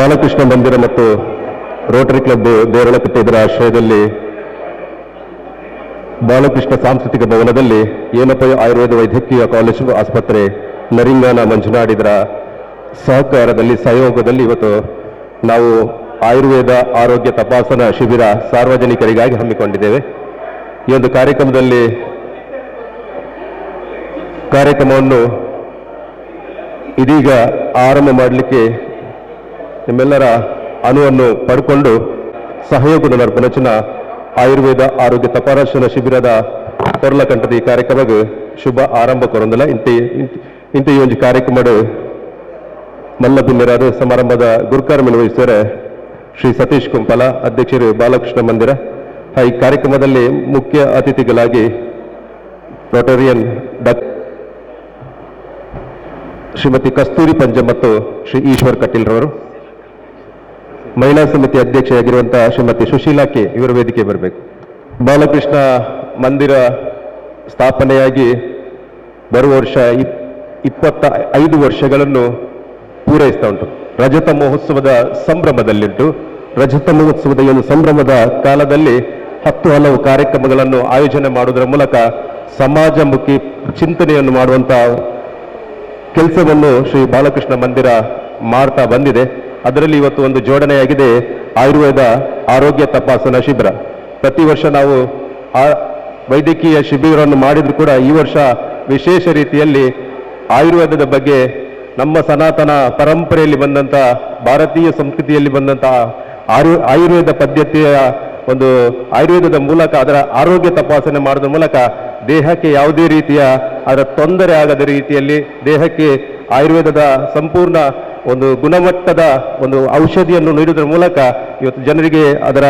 ಬಾಲಕೃಷ್ಣ ಮಂದಿರ ಮತ್ತು Rotary club ದೇವರಳಕಟ್ಟೆ ಇದರ ಆಶ್ರಯದಲ್ಲಿ ಬಾಲಕೃಷ್ಣ ಸಾಂಸ್ಕೃತಿಕ ಭವನದಲ್ಲಿ ಏನಪ್ಪ ಆಯುರ್ವೇದ ವೈದ್ಯಕೀಯ ಕಾಲೇಜು ಆಸ್ಪತ್ರೆ ನರಿಂಗಾನ ಮಂಜುನಾಡ್ ಇದರ ಸಹಕಾರದಲ್ಲಿ ಸಹಯೋಗದಲ್ಲಿ ಇವತ್ತು ನಾವು ಆಯುರ್ವೇದ ಆರೋಗ್ಯ ತಪಾಸಣಾ ಶಿಬಿರ ಸಾರ್ವಜನಿಕರಿಗಾಗಿ ಹಮ್ಮಿಕೊಂಡಿದ್ದೇವೆ. ಈ ಒಂದು ಕಾರ್ಯಕ್ರಮವನ್ನು ಇದೀಗ ಆರಂಭ ಮಾಡಲಿಕ್ಕೆ ನಿಮ್ಮೆಲ್ಲರ ಅನುವನ್ನು ಪಡ್ಕೊಂಡು ಸಹಯೋಗದ ನರ್ಪಣಚನ ಆಯುರ್ವೇದ ಆರೋಗ್ಯ ತಪಾಸಣಾ ಶಿಬಿರದ ಕೊರ್ಲಕಂಠದ ಈ ಕಾರ್ಯಕ್ರಮಕ್ಕೆ ಶುಭ ಆರಂಭ ಕೊರೊಂದಿಲ್ಲ. ಇಂಥ ಈ ಒಂದು ಕಾರ್ಯಕ್ರಮ ಮಲ್ಲಬಿನ್ನೆರಾದ ಸಮಾರಂಭದ ಗುರುಕಾರ್ಮಿನ ವಹಿಸಿದರೆ ಶ್ರೀ ಸತೀಶ್ ಕುಂಪಲ ಅಧ್ಯಕ್ಷರು ಬಾಲಕೃಷ್ಣ ಮಂದಿರ. ಈ ಕಾರ್ಯಕ್ರಮದಲ್ಲಿ ಮುಖ್ಯ ಅತಿಥಿಗಳಾಗಿ ರೋಟರಿಯನ್ ಶ್ರೀಮತಿ ಕಸ್ತೂರಿ ಪಂಜ ಮತ್ತು ಶ್ರೀ ಈಶ್ವರ್ ಕಟೀಲ್ರವರು, ಮಹಿಳಾ ಸಮಿತಿ ಅಧ್ಯಕ್ಷೆಯಾಗಿರುವಂತಹ ಶ್ರೀಮತಿ ಸುಶೀಲಾ ಕೆ ಇವರ ವೇದಿಕೆ ಬರಬೇಕು. ಬಾಲಕೃಷ್ಣ ಮಂದಿರ ಸ್ಥಾಪನೆಯಾಗಿ ಬರುವ ವರ್ಷ 25 ವರ್ಷಗಳನ್ನು ಪೂರೈಸ್ತಾ ಉಂಟು. ರಜತ ಮಹೋತ್ಸವದ ಸಂಭ್ರಮದಲ್ಲಿಟ್ಟು ರಜತ ಮಹೋತ್ಸವದ ಈ ಒಂದು ಸಂಭ್ರಮದ ಕಾಲದಲ್ಲಿ 10 ಹಲವು ಕಾರ್ಯಕ್ರಮಗಳನ್ನು ಆಯೋಜನೆ ಮಾಡುವುದರ ಮೂಲಕ ಸಮಾಜಮುಖಿ ಚಿಂತನೆಯನ್ನು ಮಾಡುವಂಥ ಕೆಲಸವನ್ನು ಶ್ರೀ ಬಾಲಕೃಷ್ಣ ಮಂದಿರ ಮಾಡ್ತಾ ಬಂದಿದೆ. ಅದರಲ್ಲಿ ಇವತ್ತು ಒಂದು ಜೋಡಣೆಯಾಗಿದೆ ಆಯುರ್ವೇದ ಆರೋಗ್ಯ ತಪಾಸಣಾ ಶಿಬಿರ. ಪ್ರತಿ ವರ್ಷ ನಾವು ವೈದ್ಯಕೀಯ ಶಿಬಿರವನ್ನು ಮಾಡಿದ್ರು ಕೂಡ ಈ ವರ್ಷ ವಿಶೇಷ ರೀತಿಯಲ್ಲಿ ಆಯುರ್ವೇದದ ಬಗ್ಗೆ ನಮ್ಮ ಸನಾತನ ಪರಂಪರೆಯಲ್ಲಿ ಬಂದಂಥ ಭಾರತೀಯ ಸಂಸ್ಕೃತಿಯಲ್ಲಿ ಬಂದಂಥ ಆಯುರ್ವೇದ ಪದ್ಧತಿಯ ಒಂದು ಆಯುರ್ವೇದದ ಮೂಲಕ ಅದರ ಆರೋಗ್ಯ ತಪಾಸಣೆ ಮಾಡೋದ್ರ ಮೂಲಕ ದೇಹಕ್ಕೆ ಯಾವುದೇ ರೀತಿಯ ಅದರ ತೊಂದರೆ ಆಗದ ರೀತಿಯಲ್ಲಿ ದೇಹಕ್ಕೆ ಆಯುರ್ವೇದದ ಸಂಪೂರ್ಣ ಒಂದು ಗುಣಮಟ್ಟದ ಒಂದು ಔಷಧಿಯನ್ನು ನೀಡುವುದರ ಮೂಲಕ ಇವತ್ತು ಜನರಿಗೆ ಅದರ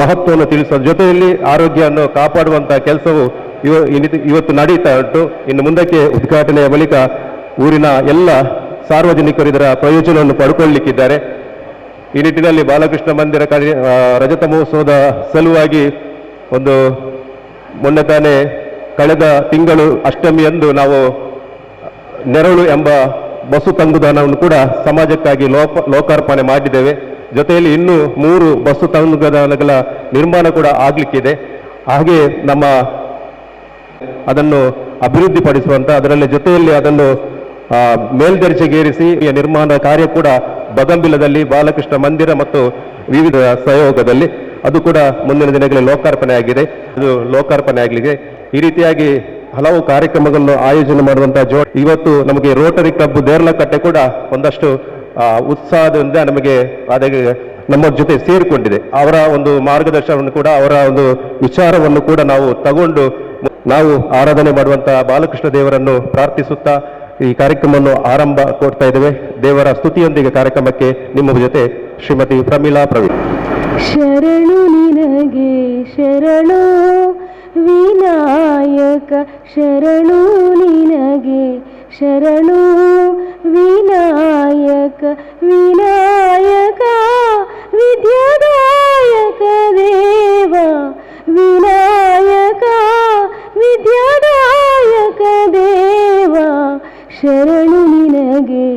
ಮಹತ್ವವನ್ನು ತಿಳಿಸುವ ಜೊತೆಯಲ್ಲಿ ಆರೋಗ್ಯವನ್ನು ಕಾಪಾಡುವಂತಹ ಕೆಲಸವು ಇವತ್ತು ನಡೀತಾ ಉಂಟು. ಇನ್ನು ಮುಂದಕ್ಕೆ ಉದ್ಘಾಟನೆಯ ಬಳಿಕ ಊರಿನ ಎಲ್ಲ ಸಾರ್ವಜನಿಕರು ಇದರ ಪ್ರಯೋಜನವನ್ನು ಪಡ್ಕೊಳ್ಳಿಕ್ಕಿದ್ದಾರೆ. ಈ ನಿಟ್ಟಿನಲ್ಲಿ ಬಾಲಕೃಷ್ಣ ಮಂದಿರ ರಜತ ಮಹೋತ್ಸವದ ಸಲುವಾಗಿ ಒಂದು ಮೊನ್ನೆ ತಾನೇ ಕಳೆದ ತಿಂಗಳು ಅಷ್ಟಮಿಯಂದು ನಾವು ನೆರಳು ಎಂಬ ಬಸು ತಂಗುದಾನವನ್ನು ಕೂಡ ಸಮಾಜಕ್ಕಾಗಿ ಲೋಕಾರ್ಪಣೆ ಮಾಡಿದ್ದೇವೆ. ಜೊತೆಯಲ್ಲಿ ಇನ್ನೂ 3 ಬಸು ತಂಗುದಾನಗಳ ನಿರ್ಮಾಣ ಕೂಡ ಆಗಲಿಕ್ಕಿದೆ. ಹಾಗೆ ನಮ್ಮ ಅದನ್ನು ಅಭಿವೃದ್ಧಿಪಡಿಸುವಂತ ಅದರಲ್ಲಿ ಜೊತೆಯಲ್ಲಿ ಅದನ್ನು ಮೇಲ್ದರ್ಜೆಗೇರಿಸಿ ನಿರ್ಮಾಣ ಕಾರ್ಯ ಕೂಡ ಬಗಂಬಿಲದಲ್ಲಿ ಬಾಲಕೃಷ್ಣ ಮಂದಿರ ಮತ್ತು ವಿವಿಧ ಸಹಯೋಗದಲ್ಲಿ ಅದು ಕೂಡ ಮುಂದಿನ ದಿನಗಳಲ್ಲಿ ಲೋಕಾರ್ಪಣೆ ಆಗಿದೆ. ಇದು ಲೋಕಾರ್ಪಣೆ ಆಗಲಿದೆ. ಈ ರೀತಿಯಾಗಿ ಹಲವು ಕಾರ್ಯಕ್ರಮಗಳನ್ನು ಆಯೋಜನೆ ಮಾಡುವಂತಹ ಇವತ್ತು ನಮಗೆ ರೋಟರಿ ಕ್ಲಬ್ ದೇರ್ಲಕಟ್ಟೆ ಕೂಡ ಒಂದಷ್ಟು ಉತ್ಸಾಹದಿಂದ ನಮಗೆ ನಮ್ಮ ಜೊತೆ ಸೇರಿಕೊಂಡಿದೆ. ಅವರ ಒಂದು ಮಾರ್ಗದರ್ಶನವನ್ನು ಕೂಡ ಅವರ ಒಂದು ವಿಚಾರವನ್ನು ಕೂಡ ನಾವು ತಗೊಂಡು ನಾವು ಆರಾಧನೆ ಮಾಡುವಂತಹ ಬಾಲಕೃಷ್ಣ ದೇವರನ್ನು ಪ್ರಾರ್ಥಿಸುತ್ತಾ ಈ ಕಾರ್ಯಕ್ರಮವನ್ನು ಆರಂಭ ಕೊಡ್ತಾ ಇದ್ದೇವೆ. ದೇವರ ಸ್ತುತಿಯೊಂದಿಗೆ ಕಾರ್ಯಕ್ರಮಕ್ಕೆ ನಿಮ್ಮ ಜೊತೆ ಶ್ರೀಮತಿ ಪ್ರಮೀಳಾ ಪ್ರವೀಣ್. ಶರಣು ನಿನಗೆ ಶರಣು ವಿನಾಯಕ, ಶರಣು ನಿನಗೆ ಶರಣು ವಿನಾಯಕ, ವಿನಾಯಕ ವಿದ್ಯಾದಾಯಕ ದೇವ, ವಿನಾಯಕ ವಿದ್ಯಾದಾಯಕ ದೇವ, ಶರಣು ನಿನಗೆ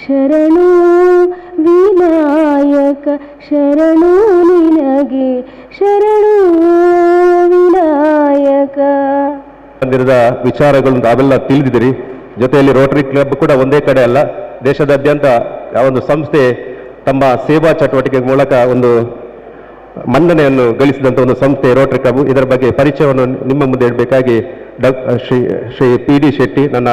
ಶರಣು ವಿನಾಯಕ, ಶರಣು ನಿನಗೆ ಶರಣು ವಿನಾಯಕ. ಮಂದಿರದ ವಿಚಾರಗಳನ್ನು ತಾವೆಲ್ಲ ತಿಳಿದಿದ್ದೀರಿ. ಜೊತೆಯಲ್ಲಿ ರೋಟರಿ ಕ್ಲಬ್ ಕೂಡ ಒಂದೇ ಕಡೆ ಅಲ್ಲ, ದೇಶದಾದ್ಯಂತ ಒಂದು ಸಂಸ್ಥೆ ತಮ್ಮ ಸೇವಾ ಚಟುವಟಿಕೆ ಮೂಲಕ ಒಂದು ಮನ್ನಣೆಯನ್ನು ಗಳಿಸಿದಂಥ ಒಂದು ಸಂಸ್ಥೆ ರೋಟರಿ ಕ್ಲಬ್. ಇದರ ಬಗ್ಗೆ ಪರಿಚಯವನ್ನು ನಿಮ್ಮ ಮುಂದೆ ಇಡಬೇಕಾಗಿ ಶ್ರೀ ಪಿ ಡಿ ಶೆಟ್ಟಿ, ನನ್ನ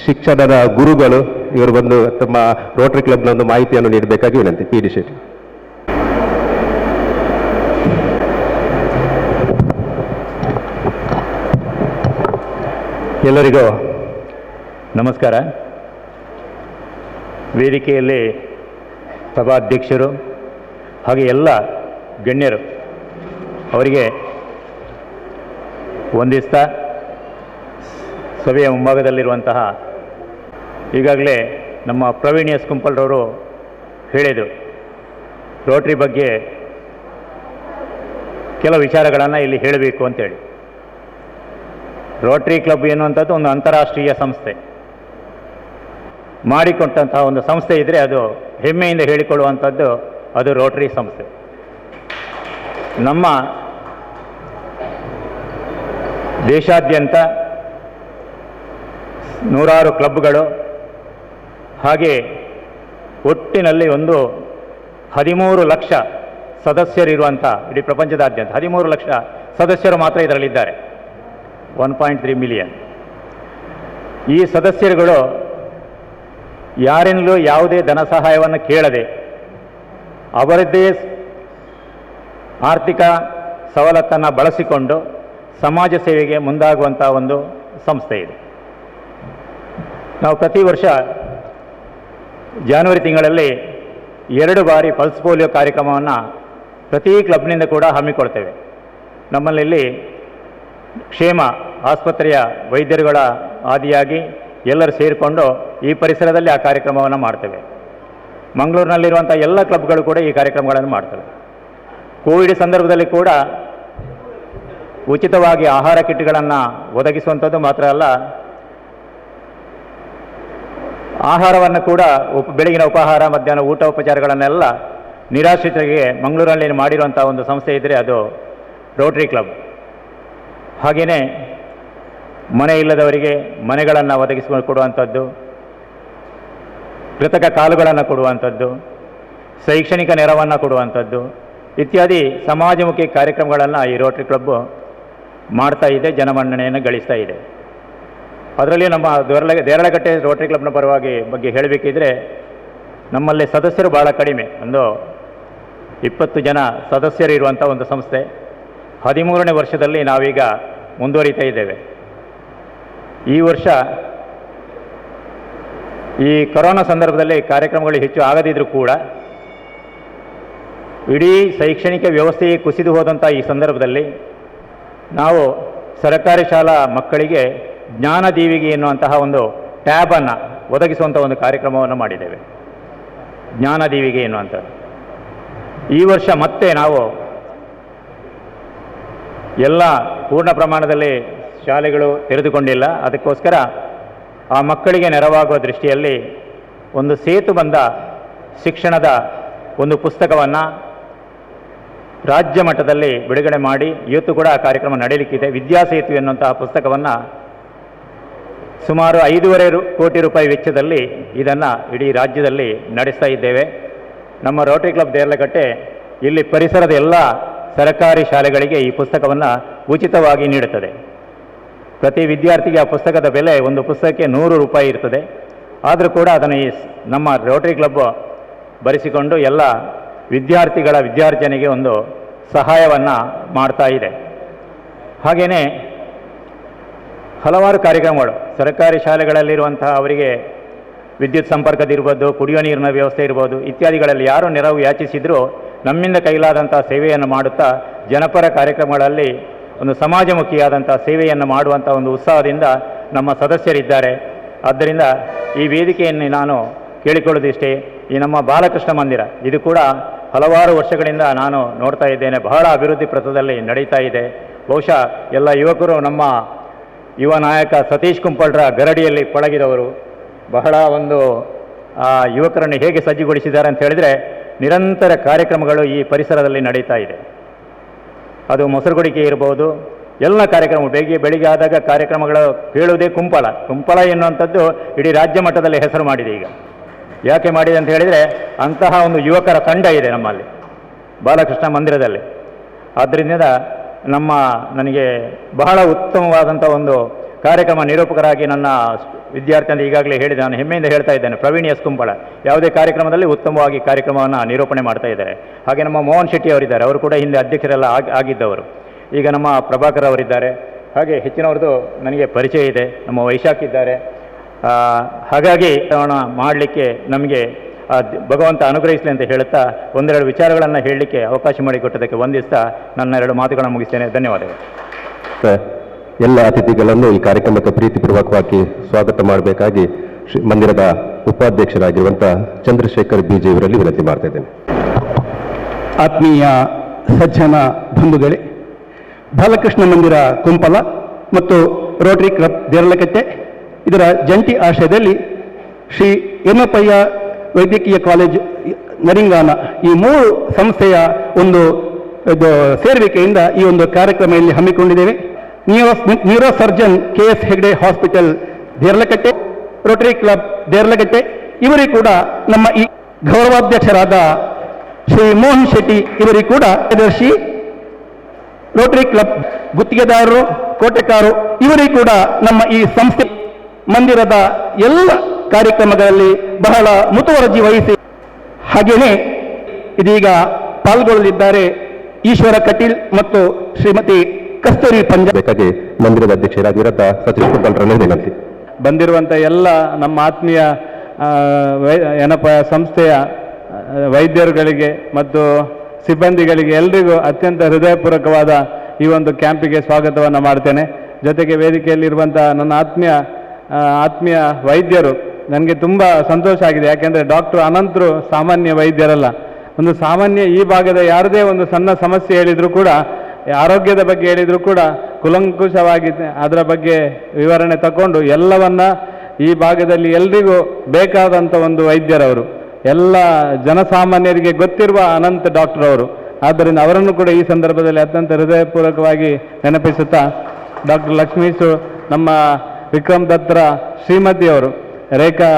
ಶಿಕ್ಷಣದ ಗುರುಗಳು, ಇವರು ಬಂದು ತಮ್ಮ ರೋಟರಿ ಕ್ಲಬ್ನ ಒಂದು ಮಾಹಿತಿಯನ್ನು ನೀಡಬೇಕಾಗಿ ವಿನಂತಿ. P D Shetty. ಎಲ್ಲರಿಗೂ ನಮಸ್ಕಾರ. ವೇದಿಕೆಯಲ್ಲಿ ಸಭಾಧ್ಯಕ್ಷರು ಹಾಗೆ ಎಲ್ಲ ಗಣ್ಯರು ಅವರಿಗೆ ವಂದಿಸ್ತಾ, ಸಭೆಯ ಮುಂಭಾಗದಲ್ಲಿರುವಂತಹ ಈಗಾಗಲೇ ನಮ್ಮ ಪ್ರವೀಣ್ ಎಸ್ ಕುಂಪಲ್ರವರು ಹೇಳಿದರು, ರೋಟ್ರಿ ಬಗ್ಗೆ ಕೆಲವು ವಿಚಾರಗಳನ್ನು ಇಲ್ಲಿ ಹೇಳಬೇಕು ಅಂತೇಳಿ. ರೋಟ್ರಿ ಕ್ಲಬ್ ಎನ್ನುವಂಥದ್ದು ಒಂದು ಅಂತಾರಾಷ್ಟ್ರೀಯ ಸಂಸ್ಥೆ. ಮಾಡಿಕೊಟ್ಟಂತಹ ಒಂದು ಸಂಸ್ಥೆ ಇದ್ದರೆ ಅದು ಹೆಮ್ಮೆಯಿಂದ ಹೇಳಿಕೊಳ್ಳುವಂಥದ್ದು ಅದು ರೋಟರಿ ಸಂಸ್ಥೆ. ನಮ್ಮ ದೇಶಾದ್ಯಂತ ನೂರಾರು ಕ್ಲಬ್ಗಳು ಹಾಗೆ ಒಟ್ಟಿನಲ್ಲಿ 13 ಲಕ್ಷ ಸದಸ್ಯರಿರುವಂಥ ಇಡೀ ಪ್ರಪಂಚದಾದ್ಯಂತ 13 ಲಕ್ಷ ಸದಸ್ಯರು ಮಾತ್ರ ಇದರಲ್ಲಿದ್ದಾರೆ. 1.3 ಮಿಲಿಯನ್. ಈ ಸದಸ್ಯರುಗಳು ಯಾರಿಂದಲೂ ಯಾವುದೇ ಧನ ಸಹಾಯವನ್ನು ಕೇಳದೆ ಅವರದ್ದೇ ಆರ್ಥಿಕ ಸವಲತ್ತನ್ನು ಬಳಸಿಕೊಂಡು ಸಮಾಜ ಸೇವೆಗೆ ಮುಂದಾಗುವಂಥ ಒಂದು ಸಂಸ್ಥೆ ಇದೆ. ನಾವು ಪ್ರತಿ ವರ್ಷ ಜನವರಿ ತಿಂಗಳಲ್ಲಿ 2 ಬಾರಿ ಪಲ್ಸ್ ಪೋಲಿಯೋ ಕಾರ್ಯಕ್ರಮವನ್ನು ಪ್ರತಿ ಕ್ಲಬ್ನಿಂದ ಕೂಡ ಹಮ್ಮಿಕೊಳ್ತೇವೆ. ನಮ್ಮಲ್ಲಿ ಕ್ಷೇಮ ಆಸ್ಪತ್ರೆಯ ವೈದ್ಯರುಗಳ ಆದಿಯಾಗಿ ಎಲ್ಲರೂ ಸೇರಿಕೊಂಡು ಈ ಪರಿಸರದಲ್ಲಿ ಆ ಕಾರ್ಯಕ್ರಮವನ್ನು ಮಾಡ್ತೇವೆ. ಮಂಗಳೂರಿನಲ್ಲಿರುವಂಥ ಎಲ್ಲ ಕ್ಲಬ್ಗಳು ಕೂಡ ಈ ಕಾರ್ಯಕ್ರಮಗಳನ್ನು ಮಾಡ್ತವೆ. ಕೋವಿಡ್ ಸಂದರ್ಭದಲ್ಲಿ ಕೂಡ ಉಚಿತವಾಗಿ ಆಹಾರ ಕಿಟ್ಗಳನ್ನು ಒದಗಿಸುವಂಥದ್ದು ಮಾತ್ರ ಅಲ್ಲ, ಆಹಾರವನ್ನು ಕೂಡ ಬೆಳಗಿನ ಉಪಹಾರ, ಮಧ್ಯಾಹ್ನ ಊಟ ಉಪಚಾರಗಳನ್ನೆಲ್ಲ ನಿರಾಶ್ರಿತರಿಗೆ ಮಂಗಳೂರಲ್ಲಿ ಮಾಡಿರುವಂಥ ಒಂದು ಸಂಸ್ಥೆ ಇದ್ದರೆ ಅದು ರೋಟರಿ ಕ್ಲಬ್. ಹಾಗೆಯೇ ಮನೆ ಇಲ್ಲದವರಿಗೆ ಮನೆಗಳನ್ನು ಒದಗಿಸಿಕೊಂಡು ಕೊಡುವಂಥದ್ದು, ಕೃತಕ ಕಾಲುಗಳನ್ನು ಕೊಡುವಂಥದ್ದು, ಶೈಕ್ಷಣಿಕ ನೆರವನ್ನು ಕೊಡುವಂಥದ್ದು ಇತ್ಯಾದಿ ಸಮಾಜಮುಖಿ ಕಾರ್ಯಕ್ರಮಗಳನ್ನು ಈ ರೋಟರಿ ಕ್ಲಬ್ ಮಾಡ್ತಾ ಇದೆ, ಜನಮನ್ನಣೆಯನ್ನು ಗಳಿಸ್ತಾ ಇದೆ. ಅದರಲ್ಲಿ ನಮ್ಮ ದೇರಳಕಟ್ಟೆ ರೋಟರಿ ಕ್ಲಬ್ನ ಬಗ್ಗೆ ಹೇಳಬೇಕಿದ್ರೆ ನಮ್ಮಲ್ಲಿ ಸದಸ್ಯರು ಭಾಳ ಕಡಿಮೆ, 20 ಜನ ಸದಸ್ಯರು ಇರುವಂಥ ಒಂದು ಸಂಸ್ಥೆ. 13ನೇ ವರ್ಷದಲ್ಲಿ ನಾವೀಗ ಮುಂದುವರಿತಾ ಇದ್ದೇವೆ. ಈ ವರ್ಷ ಈ ಕೊರೋನಾ ಸಂದರ್ಭದಲ್ಲಿ ಕಾರ್ಯಕ್ರಮಗಳು ಹೆಚ್ಚು ಆಗದಿದ್ದರೂ ಕೂಡ ಇಡೀ ಶೈಕ್ಷಣಿಕ ವ್ಯವಸ್ಥೆಯೇ ಕುಸಿದು ಹೋದಂಥ ಈ ಸಂದರ್ಭದಲ್ಲಿ ನಾವು ಸರ್ಕಾರಿ ಶಾಲಾ ಮಕ್ಕಳಿಗೆ ಜ್ಞಾನದೀವಿಗೆ ಎನ್ನುವಂತಹ ಒಂದು ಟ್ಯಾಬನ್ನು ಒದಗಿಸುವಂಥ ಒಂದು ಕಾರ್ಯಕ್ರಮವನ್ನು ಮಾಡಿದ್ದೇವೆ. ಜ್ಞಾನದೀವಿಗೆ ಎನ್ನುವಂಥದ್ದು ಈ ವರ್ಷ ಮತ್ತೆ ನಾವು ಎಲ್ಲ ಪೂರ್ಣ ಪ್ರಮಾಣದಲ್ಲಿ ಶಾಲೆಗಳು ತೆರೆದುಕೊಂಡಿಲ್ಲ. ಅದಕ್ಕೋಸ್ಕರ ಆ ಮಕ್ಕಳಿಗೆ ನೆರವಾಗುವ ದೃಷ್ಟಿಯಲ್ಲಿ ಒಂದು ಸೇತುಬಂಧ ಶಿಕ್ಷಣದ ಒಂದು ಪುಸ್ತಕವನ್ನು ರಾಜ್ಯ ಮಟ್ಟದಲ್ಲಿ ಬಿಡುಗಡೆ ಮಾಡಿ ಇವತ್ತು ಕೂಡ ಆ ಕಾರ್ಯಕ್ರಮ ನಡೆಯಲಿಕ್ಕಿದೆ. ವಿದ್ಯಾಸೇತು ಎನ್ನುವಂತಹ ಪುಸ್ತಕವನ್ನು ಸುಮಾರು 5.5 ಕೋಟಿ ರೂಪಾಯಿ ವೆಚ್ಚದಲ್ಲಿ ಇದನ್ನು ಇಡೀ ರಾಜ್ಯದಲ್ಲಿ ನಡೆಸ್ತಾ ಇದ್ದೇವೆ. ನಮ್ಮ ರೋಟರಿ ಕ್ಲಬ್ ದೇರಳಕಟ್ಟೆ ಇಲ್ಲಿ ಪರಿಸರದ ಎಲ್ಲ ಸರ್ಕಾರಿ ಶಾಲೆಗಳಿಗೆ ಈ ಪುಸ್ತಕವನ್ನು ಉಚಿತವಾಗಿ ನೀಡುತ್ತದೆ. ಪ್ರತಿ ವಿದ್ಯಾರ್ಥಿಗೆ ಆ ಪುಸ್ತಕದ ಬೆಲೆ ಒಂದು ಪುಸ್ತಕಕ್ಕೆ 100 ರೂಪಾಯಿ ಇರ್ತದೆ. ಆದರೂ ಕೂಡ ಅದನ್ನು ನಮ್ಮ ರೋಟರಿ ಕ್ಲಬ್ ಬರೆಸಿಕೊಂಡು ಎಲ್ಲ ವಿದ್ಯಾರ್ಥಿನಿಗೆ ಒಂದು ಸಹಾಯವನ್ನು ಮಾಡ್ತಾ ಇದೆ. ಹಾಗೆಯೇ ಹಲವಾರು ಕಾರ್ಯಕ್ರಮಗಳು ಸರ್ಕಾರಿ ಶಾಲೆಗಳಲ್ಲಿರುವಂತಹ ಅವರಿಗೆ ವಿದ್ಯುತ್ ಸಂಪರ್ಕದಿರ್ಬೋದು, ಕುಡಿಯುವ ನೀರಿನ ವ್ಯವಸ್ಥೆ ಇರ್ಬೋದು ಇತ್ಯಾದಿಗಳಲ್ಲಿ ಯಾರು ನೆರವು ಯಾಚಿಸಿದರೂ ನಮ್ಮಿಂದ ಕೈಲಾದಂಥ ಸೇವೆಯನ್ನು ಮಾಡುತ್ತಾ ಜನಪರ ಕಾರ್ಯಕ್ರಮಗಳಲ್ಲಿ ಒಂದು ಸಮಾಜಮುಖಿಯಾದಂಥ ಸೇವೆಯನ್ನು ಮಾಡುವಂಥ ಒಂದು ಉತ್ಸಾಹದಿಂದ ನಮ್ಮ ಸದಸ್ಯರಿದ್ದಾರೆ. ಆದ್ದರಿಂದ ಈ ವೇದಿಕೆಯನ್ನು ನಾನು ಕೇಳಿಕೊಳ್ಳೋದಿಷ್ಟೇ, ಈ ನಮ್ಮ ಬಾಲಕೃಷ್ಣ ಮಂದಿರ ಇದು ಕೂಡ ಹಲವಾರು ವರ್ಷಗಳಿಂದ ನಾನು ನೋಡ್ತಾ ಇದ್ದೇನೆ, ಬಹಳ ಅಭಿವೃದ್ಧಿ ಪಥದಲ್ಲಿ ನಡೀತಾ ಇದೆ. ಬಹುಶಃ ಎಲ್ಲ ಯುವಕರು ನಮ್ಮ ಯುವ ನಾಯಕ ಸತೀಶ್ ಕುಂಪಳ್ರ ಗರಡಿಯಲ್ಲಿ ಪಳಗಿದವರು. ಬಹಳ ಒಂದು ಯುವಕರನ್ನು ಹೇಗೆ ಸಜ್ಜುಗೊಳಿಸಿದ್ದಾರೆ ಅಂತ ಹೇಳಿದರೆ ನಿರಂತರ ಕಾರ್ಯಕ್ರಮಗಳು ಈ ಪರಿಸರದಲ್ಲಿ ನಡೀತಾ ಇದೆ. ಅದು ಮೊಸರುಗುಡಿಕೆ ಇರ್ಬೋದು, ಎಲ್ಲ ಕಾರ್ಯಕ್ರಮ ಬೆಳಿಗ್ಗೆ ಆದಾಗ ಕಾರ್ಯಕ್ರಮಗಳು ಕೇಳುವುದೇ ಕುಂಪಳ ಎನ್ನುವಂಥದ್ದು ಇಡೀ ರಾಜ್ಯ ಮಟ್ಟದಲ್ಲಿ ಹೆಸರು ಮಾಡಿದೆ. ಈಗ ಯಾಕೆ ಮಾಡಿದೆ ಅಂತ ಹೇಳಿದರೆ ಅಂತಹ ಒಂದು ಯುವಕರ ತಂಡ ಇದೆ ನಮ್ಮಲ್ಲಿ ಬಾಲಕೃಷ್ಣ ಮಂದಿರದಲ್ಲಿ. ಆದ್ದರಿಂದ ನನಗೆ ಬಹಳ ಉತ್ತಮವಾದಂಥ ಒಂದು ಕಾರ್ಯಕ್ರಮ ನಿರೂಪಕರಾಗಿ ನನ್ನ ವಿದ್ಯಾರ್ಥಿ ಅಂತ ಈಗಾಗಲೇ ಹೇಳಿದೆ, ನಾನು ಹೆಮ್ಮೆಯಿಂದ ಹೇಳ್ತಾ ಇದ್ದೇನೆ. ಪ್ರವೀಣ್ ಎಸ್ ಕುಂಪಳ ಯಾವುದೇ ಕಾರ್ಯಕ್ರಮದಲ್ಲಿ ಉತ್ತಮವಾಗಿ ಕಾರ್ಯಕ್ರಮವನ್ನು ನಿರೂಪಣೆ ಮಾಡ್ತಾ ಇದ್ದಾರೆ. ಹಾಗೆ ನಮ್ಮ ಮೋಹನ್ ಶೆಟ್ಟಿ ಅವರಿದ್ದಾರೆ, ಅವರು ಕೂಡ ಹಿಂದೆ ಅಧ್ಯಕ್ಷರೆಲ್ಲ ಆಗಿದ್ದವರು. ಈಗ ನಮ್ಮ ಪ್ರಭಾಕರ್ ಅವರಿದ್ದಾರೆ. ಹಾಗೆ ಹೆಚ್ಚಿನವ್ರದ್ದು ನನಗೆ ಪರಿಚಯ ಇದೆ. ನಮ್ಮ ವೈಶಾಖ್ ಇದ್ದಾರೆ. ಹಾಗಾಗಿ ಮಾಡಲಿಕ್ಕೆ ನಮಗೆ ಭಗವಂತ ಅನುಗ್ರಹಿಸಲಿ ಅಂತ ಹೇಳುತ್ತಾ ಒಂದೆರಡು ವಿಚಾರಗಳನ್ನು ಹೇಳಲಿಕ್ಕೆ ಅವಕಾಶ ಮಾಡಿಕೊಟ್ಟದಕ್ಕೆ ವಂದಿಸ್ತಾ ನನ್ನ 2 ಮಾತುಗಳನ್ನು ಮುಗಿಸ್ತೇನೆ. ಧನ್ಯವಾದಗಳು. ಎಲ್ಲ ಅತಿಥಿಗಳನ್ನು ಈ ಕಾರ್ಯಕ್ರಮಕ್ಕೆ ಪ್ರೀತಿಪೂರ್ವಕವಾಗಿ ಸ್ವಾಗತ ಮಾಡಬೇಕಾಗಿ ಮಂದಿರದ ಉಪಾಧ್ಯಕ್ಷರಾಗಿರುವಂಥ ಚಂದ್ರಶೇಖರ್ ಬಿಜೆ ಇವರಲ್ಲಿ ವಿನಂತಿ ಮಾಡ್ತಾ ಇದ್ದೇನೆ. ಆತ್ಮೀಯ ಸಜ್ಜನ ಬಂಧುಗಳೇ, ಬಾಲಕೃಷ್ಣ ಮಂದಿರ ಕುಂಪಲ ಮತ್ತು ರೋಟರಿ ಕ್ಲಬ್ ದೇರಳಕಟ್ಟೆ ಇದರ ಜಂಟಿ ಆಶ್ರಯದಲ್ಲಿ ಶ್ರೀ ಯಮಪಯ್ಯ ವೈದ್ಯಕೀಯ ಕಾಲೇಜು ನರಿಂಗಾನ, ಈ 3 ಸಂಸ್ಥೆಯ ಒಂದು ಸೇರುವಿಕೆಯಿಂದ ಈ ಒಂದು ಕಾರ್ಯಕ್ರಮ ಇಲ್ಲಿ ಹಮ್ಮಿಕೊಂಡಿದ್ದೇವೆ. Neuro surgeon KS Hegde hospital Deralakatte, rotary club Deralakatte, ಇವರಿಗೂ ಕೂಡ ನಮ್ಮ ಈ ಗೌರವಾಧ್ಯಕ್ಷರಾದ ಶ್ರೀ ಮೋಹನ್ ಶೆಟ್ಟಿ ಇವರಿಗೂ ಕೂಡ ಕಾರ್ಯದರ್ಶಿ, ರೋಟರಿ ಕ್ಲಬ್ ಗುತ್ತಿಗೆದಾರರು, ಕೋಟೆಕಾರರು ಇವರಿಗೂ ಕೂಡ ನಮ್ಮ ಈ ಸಂಸ್ಥೆ ಮಂದಿರದ ಎಲ್ಲ ಕಾರ್ಯಕ್ರಮಗಳಲ್ಲಿ ಬಹಳ ಮುತುವರ್ಜಿ ವಹಿಸಿ ಹಾಗೆಯೇ ಇದೀಗ ಪಾಲ್ಗೊಳ್ಳಲಿದ್ದಾರೆ ಈಶ್ವರ ಕಟೀಲ್ ಮತ್ತು ಶ್ರೀಮತಿ ಕಸ್ತೂರಿ ಬೇಕಾಗಿ ಮಂದಿರದ ಅಧ್ಯಕ್ಷರಾಗಿರುವಂಥ ಸತೀಶ್ ಕುಂಟಲ್ರನ್ನು ವಿನಂತಿ. ಬಂದಿರುವಂಥ ಎಲ್ಲ ನಮ್ಮ ಆತ್ಮೀಯ ಏನಪ್ಪ ಸಂಸ್ಥೆಯ ವೈದ್ಯರುಗಳಿಗೆ ಮತ್ತು ಸಿಬ್ಬಂದಿಗಳಿಗೆ ಎಲ್ರಿಗೂ ಅತ್ಯಂತ ಹೃದಯಪೂರ್ವಕವಾದ ಈ ಒಂದು ಕ್ಯಾಂಪಿಗೆ ಸ್ವಾಗತವನ್ನು ಮಾಡ್ತೇನೆ. ಜೊತೆಗೆ ವೇದಿಕೆಯಲ್ಲಿರುವಂಥ ನನ್ನ ಆತ್ಮೀಯ ವೈದ್ಯರು, ನನಗೆ ತುಂಬ ಸಂತೋಷ ಆಗಿದೆ. ಯಾಕೆಂದರೆ ಡಾಕ್ಟರ್ ಅನಂತರು ಸಾಮಾನ್ಯ ವೈದ್ಯರಲ್ಲ. ಒಂದು ಸಾಮಾನ್ಯ ಈ ಭಾಗದ ಯಾರದೇ ಒಂದು ಸಣ್ಣ ಸಮಸ್ಯೆ ಹೇಳಿದರೂ ಕೂಡ, ಆರೋಗ್ಯದ ಬಗ್ಗೆ ಹೇಳಿದರೂ ಕೂಡ ಕುಲಂಕುಷವಾಗಿ ಅದರ ಬಗ್ಗೆ ವಿವರಣೆ ತಗೊಂಡು ಎಲ್ಲವನ್ನ ಈ ಭಾಗದಲ್ಲಿ ಎಲ್ರಿಗೂ ಬೇಕಾದಂಥ ಒಂದು ವೈದ್ಯರವರು, ಎಲ್ಲ ಜನಸಾಮಾನ್ಯರಿಗೆ ಗೊತ್ತಿರುವ ಅನಂತ ಡಾಕ್ಟರ್ ಅವರು. ಆದ್ದರಿಂದ ಅವರನ್ನು ಕೂಡ ಈ ಸಂದರ್ಭದಲ್ಲಿ ಅತ್ಯಂತ ಹೃದಯಪೂರ್ವಕವಾಗಿ ನೆನಪಿಸುತ್ತಾ, ಡಾಕ್ಟರ್ ಲಕ್ಷ್ಮೀಶು, ನಮ್ಮ ವಿಕ್ರಮ್ ದತ್ರ ಶ್ರೀಮತಿಯವರು, ರೇಖಾ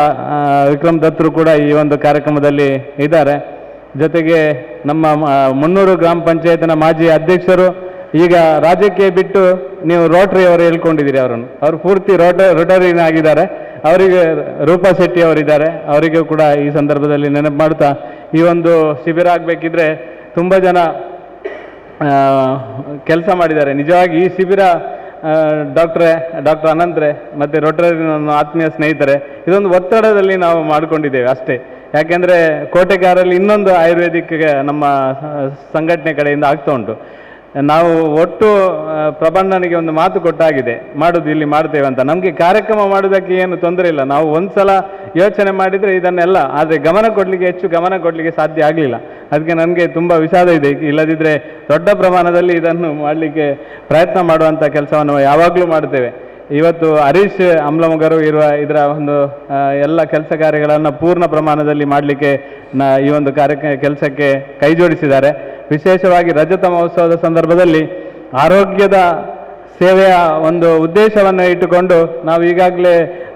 ವಿಕ್ರಮ್ ದತ್ತರು ಕೂಡ ಈ ಒಂದು ಕಾರ್ಯಕ್ರಮದಲ್ಲಿ ಇದ್ದಾರೆ. ಜೊತೆಗೆ ನಮ್ಮ ಮುನ್ನೂರು ಗ್ರಾಮ ಪಂಚಾಯತ್ನ ಮಾಜಿ ಅಧ್ಯಕ್ಷರು, ಈಗ ರಾಜ್ಯಕ್ಕೆ ಬಿಟ್ಟು ನೀವು ರೋಟರಿ ಅವರು ಹೇಳ್ಕೊಂಡಿದ್ದೀರಿ ಅವರನ್ನು, ಅವರು ಪೂರ್ತಿ ರೋಟರಿನ ಆಗಿದ್ದಾರೆ. ಅವರಿಗೆ ರೂಪಾ ಶೆಟ್ಟಿ ಅವರಿದ್ದಾರೆ, ಅವರಿಗೂ ಕೂಡ ಈ ಸಂದರ್ಭದಲ್ಲಿ ನೆನಪು ಮಾಡ್ತಾ, ಈ ಒಂದು ಶಿಬಿರ ಆಗಬೇಕಿದ್ರೆ ತುಂಬ ಜನ ಕೆಲಸ ಮಾಡಿದ್ದಾರೆ. ನಿಜವಾಗಿ ಈ ಶಿಬಿರ ಡಾಕ್ಟರ್ ಅನಂತ್ರೆ ಮತ್ತು ರೋಟರಿ ನನ್ನ ಆತ್ಮೀಯ ಸ್ನೇಹಿತರೆ, ಇದೊಂದು ಒತ್ತಡದಲ್ಲಿ ನಾವು ಮಾಡಿಕೊಂಡಿದ್ದೇವೆ ಅಷ್ಟೇ. ಯಾಕೆಂದರೆ ಕೋಟೆಗಾರಲ್ಲಿ ಇನ್ನೊಂದು ಆಯುರ್ವೇದಿಕ್ ನಮ್ಮ ಸಂಘಟನೆ ಕಡೆಯಿಂದ ಆಗ್ತಾ ಉಂಟು. ನಾವು ಒಟ್ಟು ಪ್ರಬಂಧನಿಗೆ ಒಂದು ಮಾತು ಕೊಟ್ಟಾಗಿದೆ, ಮಾಡೋದು ಇಲ್ಲಿ ಮಾಡ್ತೇವೆ ಅಂತ. ನಮಗೆ ಕಾರ್ಯಕ್ರಮ ಮಾಡೋದಕ್ಕೆ ಏನು ತೊಂದರೆ ಇಲ್ಲ, ನಾವು ಒಂದು ಸಲ ಯೋಚನೆ ಮಾಡಿದರೆ ಇದನ್ನೆಲ್ಲ, ಆದರೆ ಹೆಚ್ಚು ಗಮನ ಕೊಡಲಿಕ್ಕೆ ಸಾಧ್ಯ ಆಗಲಿಲ್ಲ. ಅದಕ್ಕೆ ನನಗೆ ತುಂಬ ವಿಷಾದ ಇದೆ. ಇಲ್ಲದಿದ್ದರೆ ದೊಡ್ಡ ಪ್ರಮಾಣದಲ್ಲಿ ಇದನ್ನು ಮಾಡಲಿಕ್ಕೆ ಪ್ರಯತ್ನ ಮಾಡುವಂಥ ಕೆಲಸವನ್ನು ಯಾವಾಗಲೂ ಮಾಡ್ತೇವೆ. ಇವತ್ತು ಹರೀಶ್ ಅಮ್ಲಮಗರು ಇದರ ಒಂದು ಎಲ್ಲ ಕೆಲಸ ಕಾರ್ಯಗಳನ್ನು ಪೂರ್ಣ ಪ್ರಮಾಣದಲ್ಲಿ ಮಾಡಲಿಕ್ಕೆ ಈ ಒಂದು ಕೆಲಸಕ್ಕೆ ಕೈ ಜೋಡಿಸಿದ್ದಾರೆ. ವಿಶೇಷವಾಗಿ ರಜತ ಮಹೋತ್ಸವದ ಸಂದರ್ಭದಲ್ಲಿ ಆರೋಗ್ಯದ ಸೇವೆಯ ಒಂದು ಉದ್ದೇಶವನ್ನು ಇಟ್ಟುಕೊಂಡು ನಾವು ಈಗಾಗಲೇ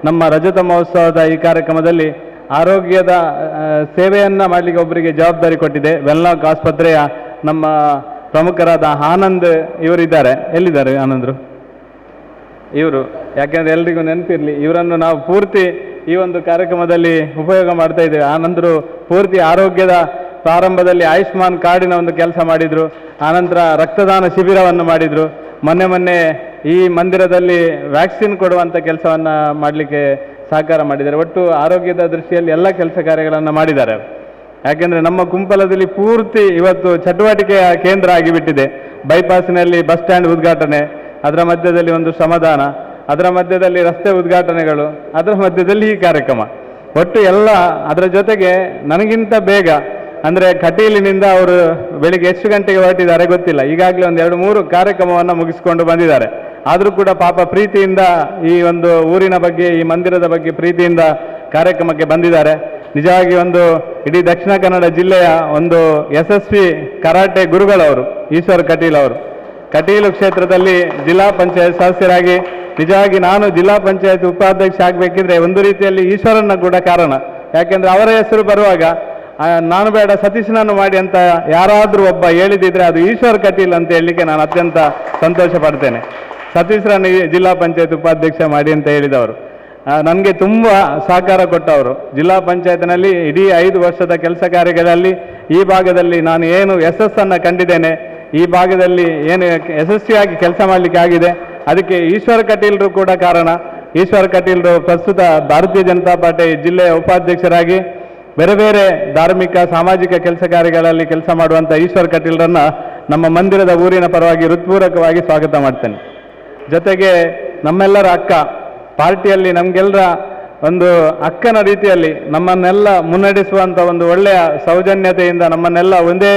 ನಮ್ಮ ರಜತ ಮಹೋತ್ಸವದ ಈ ಕಾರ್ಯಕ್ರಮದಲ್ಲಿ ಆರೋಗ್ಯದ ಸೇವೆಯನ್ನು ಮಾಡಲಿಕ್ಕೆ ಒಬ್ಬರಿಗೆ ಜವಾಬ್ದಾರಿ ಕೊಟ್ಟಿದೆ. ವೆನ್ಲಾಕ್ ಆಸ್ಪತ್ರೆಯ ನಮ್ಮ ಪ್ರಮುಖರಾದ ಆನಂದ್ ಇವರಿದ್ದಾರೆ. ಎಲ್ಲಿದ್ದಾರೆ ಆನಂದ್ರು? ಇವರು, ಯಾಕೆಂದರೆ ಎಲ್ರಿಗೂ ನೆನಪಿರಲಿ, ಇವರನ್ನು ನಾವು ಪೂರ್ತಿ ಈ ಒಂದು ಕಾರ್ಯಕ್ರಮದಲ್ಲಿ ಉಪಯೋಗ ಮಾಡ್ತಾ ಇದ್ದೇವೆ. ಆನಂದರು ಪೂರ್ತಿ ಆರೋಗ್ಯದ ಪ್ರಾರಂಭದಲ್ಲಿ ಆಯುಷ್ಮಾನ್ ಕಾರ್ಡಿನ ಒಂದು ಕೆಲಸ ಮಾಡಿದರು. ಆನಂತರ ರಕ್ತದಾನ ಶಿಬಿರವನ್ನು ಮಾಡಿದರು. ಮೊನ್ನೆ ಈ ಮಂದಿರದಲ್ಲಿ ವ್ಯಾಕ್ಸಿನ್ ಕೊಡುವಂಥ ಕೆಲಸವನ್ನು ಮಾಡಲಿಕ್ಕೆ ಸಹಕಾರ ಮಾಡಿದ್ದಾರೆ. ಒಟ್ಟು ಆರೋಗ್ಯದ ದೃಷ್ಟಿಯಲ್ಲಿ ಎಲ್ಲ ಕೆಲಸ ಕಾರ್ಯಗಳನ್ನು ಮಾಡಿದ್ದಾರೆ. ಯಾಕೆಂದರೆ ನಮ್ಮ ಕುಂಪಲದಲ್ಲಿ ಪೂರ್ತಿ ಇವತ್ತು ಚಟುವಟಿಕೆಯ ಕೇಂದ್ರ ಆಗಿಬಿಟ್ಟಿದೆ. ಬೈಪಾಸಿನಲ್ಲಿ ಬಸ್ ಸ್ಟ್ಯಾಂಡ್ ಉದ್ಘಾಟನೆ, ಅದರ ಮಧ್ಯದಲ್ಲಿ ಒಂದು ಶ್ರಮದಾನ, ಅದರ ಮಧ್ಯದಲ್ಲಿ ರಸ್ತೆ ಉದ್ಘಾಟನೆಗಳು, ಅದರ ಮಧ್ಯದಲ್ಲಿ ಈ ಕಾರ್ಯಕ್ರಮ, ಒಟ್ಟು ಎಲ್ಲ. ಅದರ ಜೊತೆಗೆ ನನಗಿಂತ ಬೇಗ ಅಂದರೆ ಕಟೀಲಿನಿಂದ ಅವರು ಬೆಳಿಗ್ಗೆ ಎಷ್ಟು ಗಂಟೆಗೆ ಹೊರಟಿದ್ದಾರೆ ಗೊತ್ತಿಲ್ಲ, ಈಗಾಗಲೇ ಒಂದು 2-3 ಕಾರ್ಯಕ್ರಮವನ್ನು ಮುಗಿಸ್ಕೊಂಡು ಬಂದಿದ್ದಾರೆ. ಆದರೂ ಕೂಡ ಪಾಪ ಪ್ರೀತಿಯಿಂದ ಈ ಒಂದು ಊರಿನ ಬಗ್ಗೆ, ಈ ಮಂದಿರದ ಬಗ್ಗೆ ಪ್ರೀತಿಯಿಂದ ಕಾರ್ಯಕ್ರಮಕ್ಕೆ ಬಂದಿದ್ದಾರೆ. ನಿಜವಾಗಿ ಒಂದು ಇಡೀ ದಕ್ಷಿಣ ಕನ್ನಡ ಜಿಲ್ಲೆಯ ಒಂದು ಯಶಸ್ವಿ ಕರಾಟೆ ಗುರುಗಳವರು ಈಶ್ವರ್ ಕಟೀಲ್ ಅವರು. ಕಟೀಲು ಕ್ಷೇತ್ರದಲ್ಲಿ ಜಿಲ್ಲಾ ಪಂಚಾಯತ್ ಸದಸ್ಯರಾಗಿ, ನಿಜವಾಗಿ ನಾನು ಜಿಲ್ಲಾ ಪಂಚಾಯತ್ ಉಪಾಧ್ಯಕ್ಷ ಆಗಬೇಕಿದ್ರೆ ಒಂದು ರೀತಿಯಲ್ಲಿ ಈಶ್ವರನ ಕೂಡ ಕಾರಣ. ಯಾಕೆಂದರೆ ಅವರ ಹೆಸರು ಬರುವಾಗ ನಾನು ಬೇಡ ಸತೀಶನನ್ನು ಮಾಡಿ ಅಂತ ಯಾರಾದರೂ ಒಬ್ಬ ಹೇಳಿದಿದ್ರೆ ಅದು ಈಶ್ವರ್ ಕಟೀಲ್ ಅಂತ ಹೇಳಲಿಕ್ಕೆ ನಾನು ಅತ್ಯಂತ ಸಂತೋಷ ಪಡ್ತೇನೆ. ಸತೀಶರನ್ನು ಜಿಲ್ಲಾ ಪಂಚಾಯತ್ ಉಪಾಧ್ಯಕ್ಷ ಮಾಡಿ ಅಂತ ಹೇಳಿದವರು ನನಗೆ ತುಂಬ ಸಹಕಾರ ಕೊಟ್ಟವರು. ಜಿಲ್ಲಾ ಪಂಚಾಯತ್ನಲ್ಲಿ ಇಡೀ 5 ವರ್ಷದ ಕೆಲಸ ಕಾರ್ಯಗಳಲ್ಲಿ ಈ ಭಾಗದಲ್ಲಿ ನಾನು ಏನು ಯಶಸ್ಸನ್ನು ಕಂಡಿದ್ದೇನೆ, ಈ ಭಾಗದಲ್ಲಿ ಏನು ಯಶಸ್ವಿಯಾಗಿ ಕೆಲಸ ಮಾಡಲಿಕ್ಕೆ ಆಗಿದೆ, ಅದಕ್ಕೆ ಈಶ್ವರ್ ಕಟೀಲ್ರು ಕೂಡ ಕಾರಣ. ಈಶ್ವರ್ ಕಟೀಲ್ರು ಪ್ರಸ್ತುತ ಭಾರತೀಯ ಜನತಾ ಪಾರ್ಟಿ ಜಿಲ್ಲೆಯ ಉಪಾಧ್ಯಕ್ಷರಾಗಿ ಬೇರೆ ಬೇರೆ ಧಾರ್ಮಿಕ ಸಾಮಾಜಿಕ ಕೆಲಸ ಕಾರ್ಯಗಳಲ್ಲಿ ಕೆಲಸ ಮಾಡುವಂಥ ಈಶ್ವರ್ ಕಟೀಲ್ರನ್ನು ನಮ್ಮ ಮಂದಿರದ ಊರಿನ ಪರವಾಗಿ ಹೃತ್ಪೂರ್ವಕವಾಗಿ ಸ್ವಾಗತ ಮಾಡ್ತೇನೆ. ಜೊತೆಗೆ ನಮ್ಮೆಲ್ಲರ ಅಕ್ಕ, ಪಾರ್ಟಿಯಲ್ಲಿ ನಮಗೆಲ್ಲರ ಒಂದು ಅಕ್ಕನ ರೀತಿಯಲ್ಲಿ ನಮ್ಮನ್ನೆಲ್ಲ ಮುನ್ನಡೆಸುವಂಥ ಒಂದು ಒಳ್ಳೆಯ ಸೌಜನ್ಯತೆಯಿಂದ ನಮ್ಮನ್ನೆಲ್ಲ ಒಂದೇ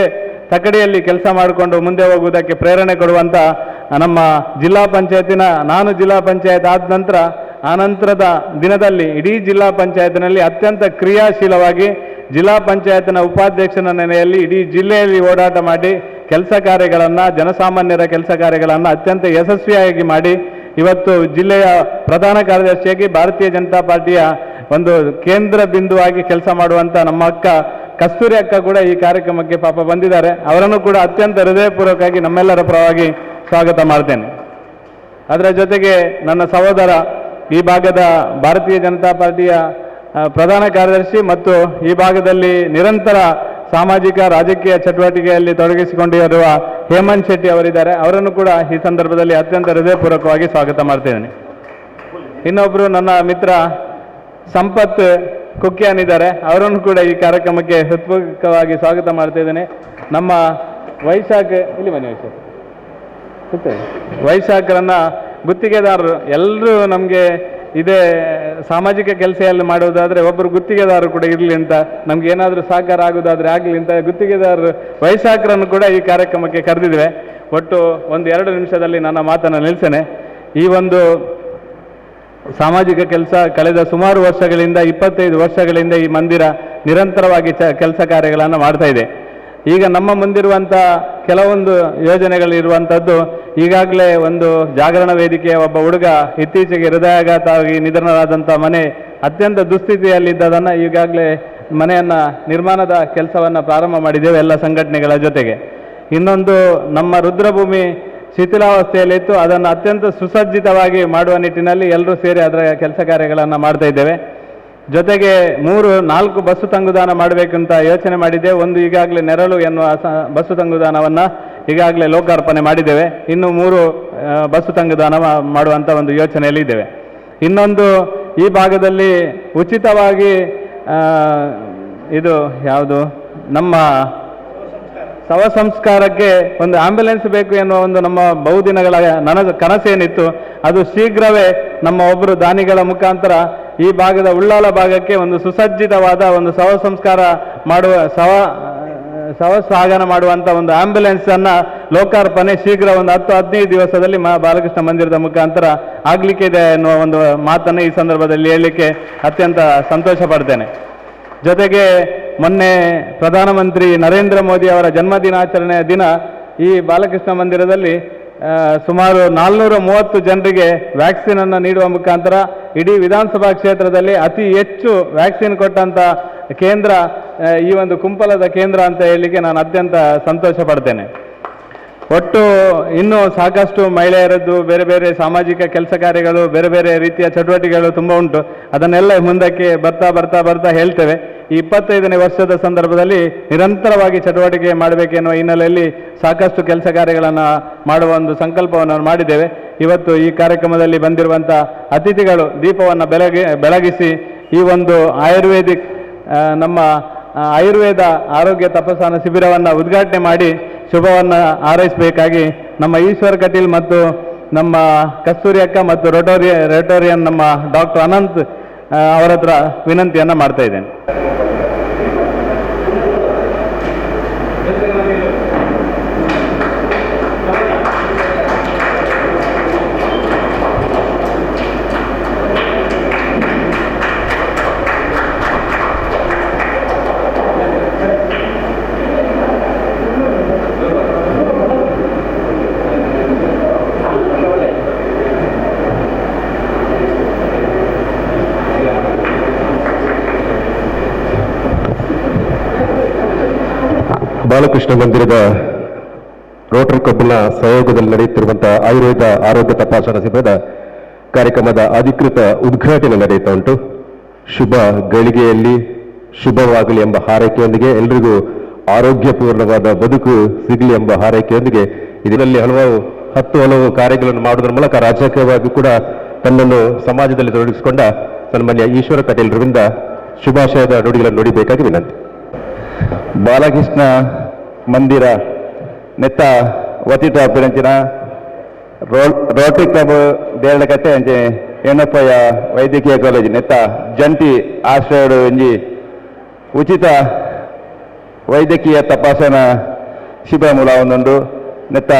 ತಕಡಿಯಲ್ಲಿ ಕೆಲಸ ಮಾಡಿಕೊಂಡು ಮುಂದೆ ಹೋಗುವುದಕ್ಕೆ ಪ್ರೇರಣೆ ಕೊಡುವಂಥ ನಮ್ಮ ಜಿಲ್ಲಾ ಪಂಚಾಯತಿನ, ನಾನು ಜಿಲ್ಲಾ ಪಂಚಾಯತ್ ಆದ ನಂತರ ಆನಂತರದ ದಿನದಲ್ಲಿ ಇಡೀ ಜಿಲ್ಲಾ ಪಂಚಾಯತ್ನಲ್ಲಿ ಅತ್ಯಂತ ಕ್ರಿಯಾಶೀಲವಾಗಿ ಜಿಲ್ಲಾ ಪಂಚಾಯತ್ನ ಉಪಾಧ್ಯಕ್ಷನ ನೆಲೆಯಲ್ಲಿ ಇಡೀ ಜಿಲ್ಲೆಯಲ್ಲಿ ಓಡಾಟ ಮಾಡಿ ಕೆಲಸ ಕಾರ್ಯಗಳನ್ನು, ಜನಸಾಮಾನ್ಯರ ಕೆಲಸ ಕಾರ್ಯಗಳನ್ನು ಅತ್ಯಂತ ಯಶಸ್ವಿಯಾಗಿ ಮಾಡಿ ಇವತ್ತು ಜಿಲ್ಲೆಯ ಪ್ರಧಾನ ಕಾರ್ಯದರ್ಶಿಯಾಗಿ ಭಾರತೀಯ ಜನತಾ ಪಾರ್ಟಿಯ ಒಂದು ಕೇಂದ್ರ ಬಿಂದುವಾಗಿ ಕೆಲಸ ಮಾಡುವಂಥ ನಮ್ಮ ಅಕ್ಕ ಕಸ್ತೂರಿ ಅಕ್ಕ ಕೂಡ ಈ ಕಾರ್ಯಕ್ರಮಕ್ಕೆ ಪಾಪ ಬಂದಿದ್ದಾರೆ. ಅವರನ್ನು ಕೂಡ ಅತ್ಯಂತ ಹೃದಯಪೂರ್ವಕವಾಗಿ ನಮ್ಮೆಲ್ಲರ ಪರವಾಗಿ ಸ್ವಾಗತ ಮಾಡ್ತೇನೆ. ಅದರ ಜೊತೆಗೆ ನನ್ನ ಸಹೋದರ ಈ ಭಾಗದ ಭಾರತೀಯ ಜನತಾ ಪಾರ್ಟಿಯ ಪ್ರಧಾನ ಕಾರ್ಯದರ್ಶಿ ಮತ್ತು ಈ ಭಾಗದಲ್ಲಿ ನಿರಂತರ ಸಾಮಾಜಿಕ ರಾಜಕೀಯ ಚಟುವಟಿಕೆಯಲ್ಲಿ ತೊಡಗಿಸಿಕೊಂಡಿರುವ ಹೇಮಂತ್ ಶೆಟ್ಟಿ ಅವರಿದ್ದಾರೆ. ಅವರನ್ನು ಕೂಡ ಈ ಸಂದರ್ಭದಲ್ಲಿ ಅತ್ಯಂತ ಹೃದಯಪೂರ್ವಕವಾಗಿ ಸ್ವಾಗತ ಮಾಡ್ತೇನೆ. ಇನ್ನೊಬ್ಬರು ನನ್ನ ಮಿತ್ರ ಸಂಪತ್ ಕುಕ್ಯಾನ್ ಇದ್ದಾರೆ. ಅವರನ್ನು ಕೂಡ ಈ ಕಾರ್ಯಕ್ರಮಕ್ಕೆ ಹೃತ್ಪೂರ್ವಕವಾಗಿ ಸ್ವಾಗತ ಮಾಡ್ತಾ ಇದ್ದೇನೆ. ನಮ್ಮ ವೈಶಾಖ್ ಇಲ್ಲಿ ಬನ್ನಿ, ವೈಶಾಖರನ್ನ ಗುತ್ತಿಗೆದಾರರು ಎಲ್ಲರೂ ನಮಗೆ ಇದೇ ಸಾಮಾಜಿಕ ಕೆಲಸ ಎಲ್ಲ ಮಾಡೋದಾದರೆ ಒಬ್ಬರು ಗುತ್ತಿಗೆದಾರರು ಕೂಡ ಇರಲಿ ಅಂತ, ನಮ್ಗೆ ಏನಾದರೂ ಸಹಕಾರ ಆಗೋದಾದರೆ ಆಗಲಿ ಅಂತ ಗುತ್ತಿಗೆದಾರರು ವೈಶಾಖರನ್ನು ಕೂಡ ಈ ಕಾರ್ಯಕ್ರಮಕ್ಕೆ ಕರೆದಿದ್ದೇವೆ. ಒಟ್ಟು 1-2 ನಿಮಿಷದಲ್ಲಿ ನನ್ನ ಮಾತನ್ನು ನಿಲ್ಲಿಸ್ತೇನೆ. ಈ ಒಂದು ಸಾಮಾಜಿಕ ಕೆಲಸ ಕಳೆದ ಸುಮಾರು ವರ್ಷಗಳಿಂದ 25 ವರ್ಷಗಳಿಂದ ಈ ಮಂದಿರ ನಿರಂತರವಾಗಿ ಕೆಲಸ ಕಾರ್ಯಗಳನ್ನು ಮಾಡ್ತಾ ಇದೆ. ಈಗ ನಮ್ಮ ಮುಂದಿರುವಂಥ ಕೆಲವೊಂದು ಯೋಜನೆಗಳಿರುವಂಥದ್ದು, ಈಗಾಗಲೇ ಒಂದು ಜಾಗರಣ ವೇದಿಕೆಯ ಒಬ್ಬ ಹುಡುಗ ಇತ್ತೀಚೆಗೆ ಹೃದಯಾಘಾತವಾಗಿ ನಿಧನರಾದಂಥ ಮನೆ ಅತ್ಯಂತ ದುಸ್ಥಿತಿಯಲ್ಲಿದ್ದದನ್ನು ಈಗಾಗಲೇ ಮನೆಯನ್ನು ನಿರ್ಮಾಣದ ಕೆಲಸವನ್ನು ಪ್ರಾರಂಭ ಮಾಡಿದ್ದೇವೆ ಎಲ್ಲ ಸಂಘಟನೆಗಳ ಜೊತೆಗೆ. ಇನ್ನೊಂದು ನಮ್ಮ ರುದ್ರಭೂಮಿ ಶಿಥಿಲಾವಸ್ಥೆಯಲ್ಲಿತ್ತು, ಅದನ್ನು ಅತ್ಯಂತ ಸುಸಜ್ಜಿತವಾಗಿ ಮಾಡುವ ನಿಟ್ಟಿನಲ್ಲಿ ಎಲ್ಲರೂ ಸೇರಿ ಅದರ ಕೆಲಸ ಕಾರ್ಯಗಳನ್ನು ಮಾಡ್ತಾ ಇದ್ದೇವೆ. ಜೊತೆಗೆ 3-4 ಬಸ್ಸು ತಂಗುದಾಣ ಮಾಡಬೇಕಂತ ಯೋಚನೆ ಮಾಡಿದ್ದೇವೆ. ಒಂದು ಈಗಾಗಲೇ ನೆರಳು ಎನ್ನುವ ಬಸ್ಸು ತಂಗುದಾಣವನ್ನು ಈಗಾಗಲೇ ಲೋಕಾರ್ಪಣೆ ಮಾಡಿದ್ದೇವೆ. ಇನ್ನು 3 ಬಸ್ಸು ತಂಗುದಾಣ ಮಾಡುವಂಥ ಒಂದು ಯೋಚನೆಯಲ್ಲಿ ಇದ್ದೇವೆ. ಇನ್ನೊಂದು ಈ ಭಾಗದಲ್ಲಿ ಉಚಿತವಾಗಿ ಇದು ಯಾವುದು ನಮ್ಮ ಶವ ಸಂಸ್ಕಾರಕ್ಕೆ ಒಂದು ಆಂಬ್ಯುಲೆನ್ಸ್ ಬೇಕು ಎನ್ನುವ ಒಂದು ನಮ್ಮ ಬಹುದಿನಗಳ ಕನಸೇನಿತ್ತು, ಅದು ಶೀಘ್ರವೇ ನಮ್ಮ ಒಬ್ಬರು ದಾನಿಗಳ ಮುಖಾಂತರ ಈ ಭಾಗದ ಉಳ್ಳಾಲ ಭಾಗಕ್ಕೆ ಒಂದು ಸುಸಜ್ಜಿತವಾದ ಒಂದು ಶವ ಸಂಸ್ಕಾರ ಮಾಡುವ ಶವ ಸಾಗಣೆ ಮಾಡುವಂಥ ಒಂದು ಆಂಬ್ಯುಲೆನ್ಸನ್ನು ಲೋಕಾರ್ಪಣೆ ಶೀಘ್ರ ಒಂದು 10-15 ದಿವಸದಲ್ಲಿ ಬಾಲಕೃಷ್ಣ ಮಂದಿರದ ಮುಖಾಂತರ ಆಗಲಿಕ್ಕೆ ಇದೆ ಎನ್ನುವ ಒಂದು ಮಾತನ್ನು ಈ ಸಂದರ್ಭದಲ್ಲಿ ಹೇಳಲಿಕ್ಕೆ ಅತ್ಯಂತ ಸಂತೋಷ ಪಡ್ತೇನೆ. ಜೊತೆಗೆ ಮೊನ್ನೆ ಪ್ರಧಾನಮಂತ್ರಿ ನರೇಂದ್ರ ಮೋದಿ ಅವರ ಜನ್ಮದಿನಾಚರಣೆಯ ದಿನ ಈ ಬಾಲಕೃಷ್ಣ ಮಂದಿರದಲ್ಲಿ ಸುಮಾರು 430 ಜನರಿಗೆ ವ್ಯಾಕ್ಸಿನನ್ನು ನೀಡುವ ಮುಖಾಂತರ ಇಡೀ ವಿಧಾನಸಭಾ ಕ್ಷೇತ್ರದಲ್ಲಿ ಅತಿ ಹೆಚ್ಚು ವ್ಯಾಕ್ಸಿನ್ ಕೊಟ್ಟಂಥ ಕೇಂದ್ರ ಈ ಒಂದು ಕುಂಪಲದ ಕೇಂದ್ರ ಅಂತ ಹೇಳಲಿಕ್ಕೆ ನಾನು ಅತ್ಯಂತ ಸಂತೋಷ ಪಡ್ತೇನೆ. ಒಟ್ಟು ಇನ್ನೂ ಸಾಕಷ್ಟು ಮಹಿಳೆಯರದ್ದು ಬೇರೆ ಬೇರೆ ಸಾಮಾಜಿಕ ಕೆಲಸ ಕಾರ್ಯಗಳು, ಬೇರೆ ಬೇರೆ ರೀತಿಯ ಚಟುವಟಿಕೆಗಳು ತುಂಬ ಉಂಟು. ಅದನ್ನೆಲ್ಲ ಮುಂದಕ್ಕೆ ಬರ್ತಾ ಹೇಳ್ತೇವೆ. ಈ 25ನೇ ವರ್ಷದ ಸಂದರ್ಭದಲ್ಲಿ ನಿರಂತರವಾಗಿ ಚಟುವಟಿಕೆ ಮಾಡಬೇಕೆನ್ನುವ ಹಿನ್ನೆಲೆಯಲ್ಲಿ ಸಾಕಷ್ಟು ಕೆಲಸ ಕಾರ್ಯಗಳನ್ನು ಮಾಡುವ ಒಂದು ಸಂಕಲ್ಪವನ್ನು ಮಾಡಿದ್ದೇವೆ. ಇವತ್ತು ಈ ಕಾರ್ಯಕ್ರಮದಲ್ಲಿ ಬಂದಿರುವಂಥ ಅತಿಥಿಗಳು ದೀಪವನ್ನು ಬೆಳಗಿಸಿ ಈ ಒಂದು ಆಯುರ್ವೇದಿಕ್ ನಮ್ಮ ಆಯುರ್ವೇದ ಆರೋಗ್ಯ ತಪಾಸಣಾ ಶಿಬಿರವನ್ನು ಉದ್ಘಾಟನೆ ಮಾಡಿ ಶುಭವನ್ನು ಹಾರೈಸಬೇಕಾಗಿ ನಮ್ಮ ಈಶ್ವರ್ ಕಟೀಲ್ ಮತ್ತು ನಮ್ಮ ಕಸ್ತೂರಿ ಅಕ್ಕ ಮತ್ತು ರೋಟೋರಿಯನ್ ನಮ್ಮ ಡಾಕ್ಟರ್ ಅನಂತ್ ಅವರ ಹತ್ರ ವಿನಂತಿಯನ್ನು ಮಾಡ್ತಾ ಇದ್ದೇನೆ. ಬಾಲಕೃಷ್ಣ ಮಂದಿರದ ರೋಟರಿ ಕ್ಲಬ್ನ ಸಹಯೋಗದಲ್ಲಿ ನಡೆಯುತ್ತಿರುವಂತಹ ಆಯುರ್ವೇದ ಆರೋಗ್ಯ ತಪಾಸಣಾ ಶಿಬಿರದ ಕಾರ್ಯಕ್ರಮದ ಅಧಿಕೃತ ಉದ್ಘಾಟನೆ ನಡೆಯುತ್ತಾ ಉಂಟು. ಶುಭ ಗಳಿಗೆಯಲ್ಲಿ ಶುಭವಾಗಲಿ ಎಂಬ ಹಾರೈಕೆಯೊಂದಿಗೆ ಎಲ್ರಿಗೂ ಆರೋಗ್ಯಪೂರ್ಣವಾದ ಬದುಕು ಸಿಗಲಿ ಎಂಬ ಹಾರೈಕೆಯೊಂದಿಗೆ ಇದರಲ್ಲಿ ಹಲವು ಕಾರ್ಯಗಳನ್ನು ಮಾಡುವುದರ ಮೂಲಕ ರಾಜಕೀಯವಾಗಿ ಕೂಡ ತನ್ನನ್ನು ಸಮಾಜದಲ್ಲಿ ತೊಡಗಿಸಿಕೊಂಡ ಸನ್ಮಾನ್ಯ ಈಶ್ವರ ಕಟೀಲ್ರಿಂದ ಶುಭಾಶಯದ ನುಡಿಗಳನ್ನು ನುಡಿಬೇಕಾಗಿ ವಿನಂತಿ. ಬಾಲಕೃಷ್ಣ ಮಂದಿರ ನೆತ್ತ ವತಿಟ ಅಪ್ಪರಂಚಿನ ರೋಟರಿ ಕ್ಲಬ್ ದೇರಳಕಟ್ಟೆ ಅಂಚೆ ಎಣ್ಣಪ್ಪಯ್ಯ ವೈದ್ಯಕೀಯ ಕಾಲೇಜು ನೆತ್ತ ಜಂಟಿ ಆಶ್ರಯಡು ಒಂಜಿ ಉಚಿತ ವೈದ್ಯಕೀಯ ತಪಾಸಣಾ ಶಿಬಿರ ಮೂಲ ಒಂದೊಂದು ನೆತ್ತ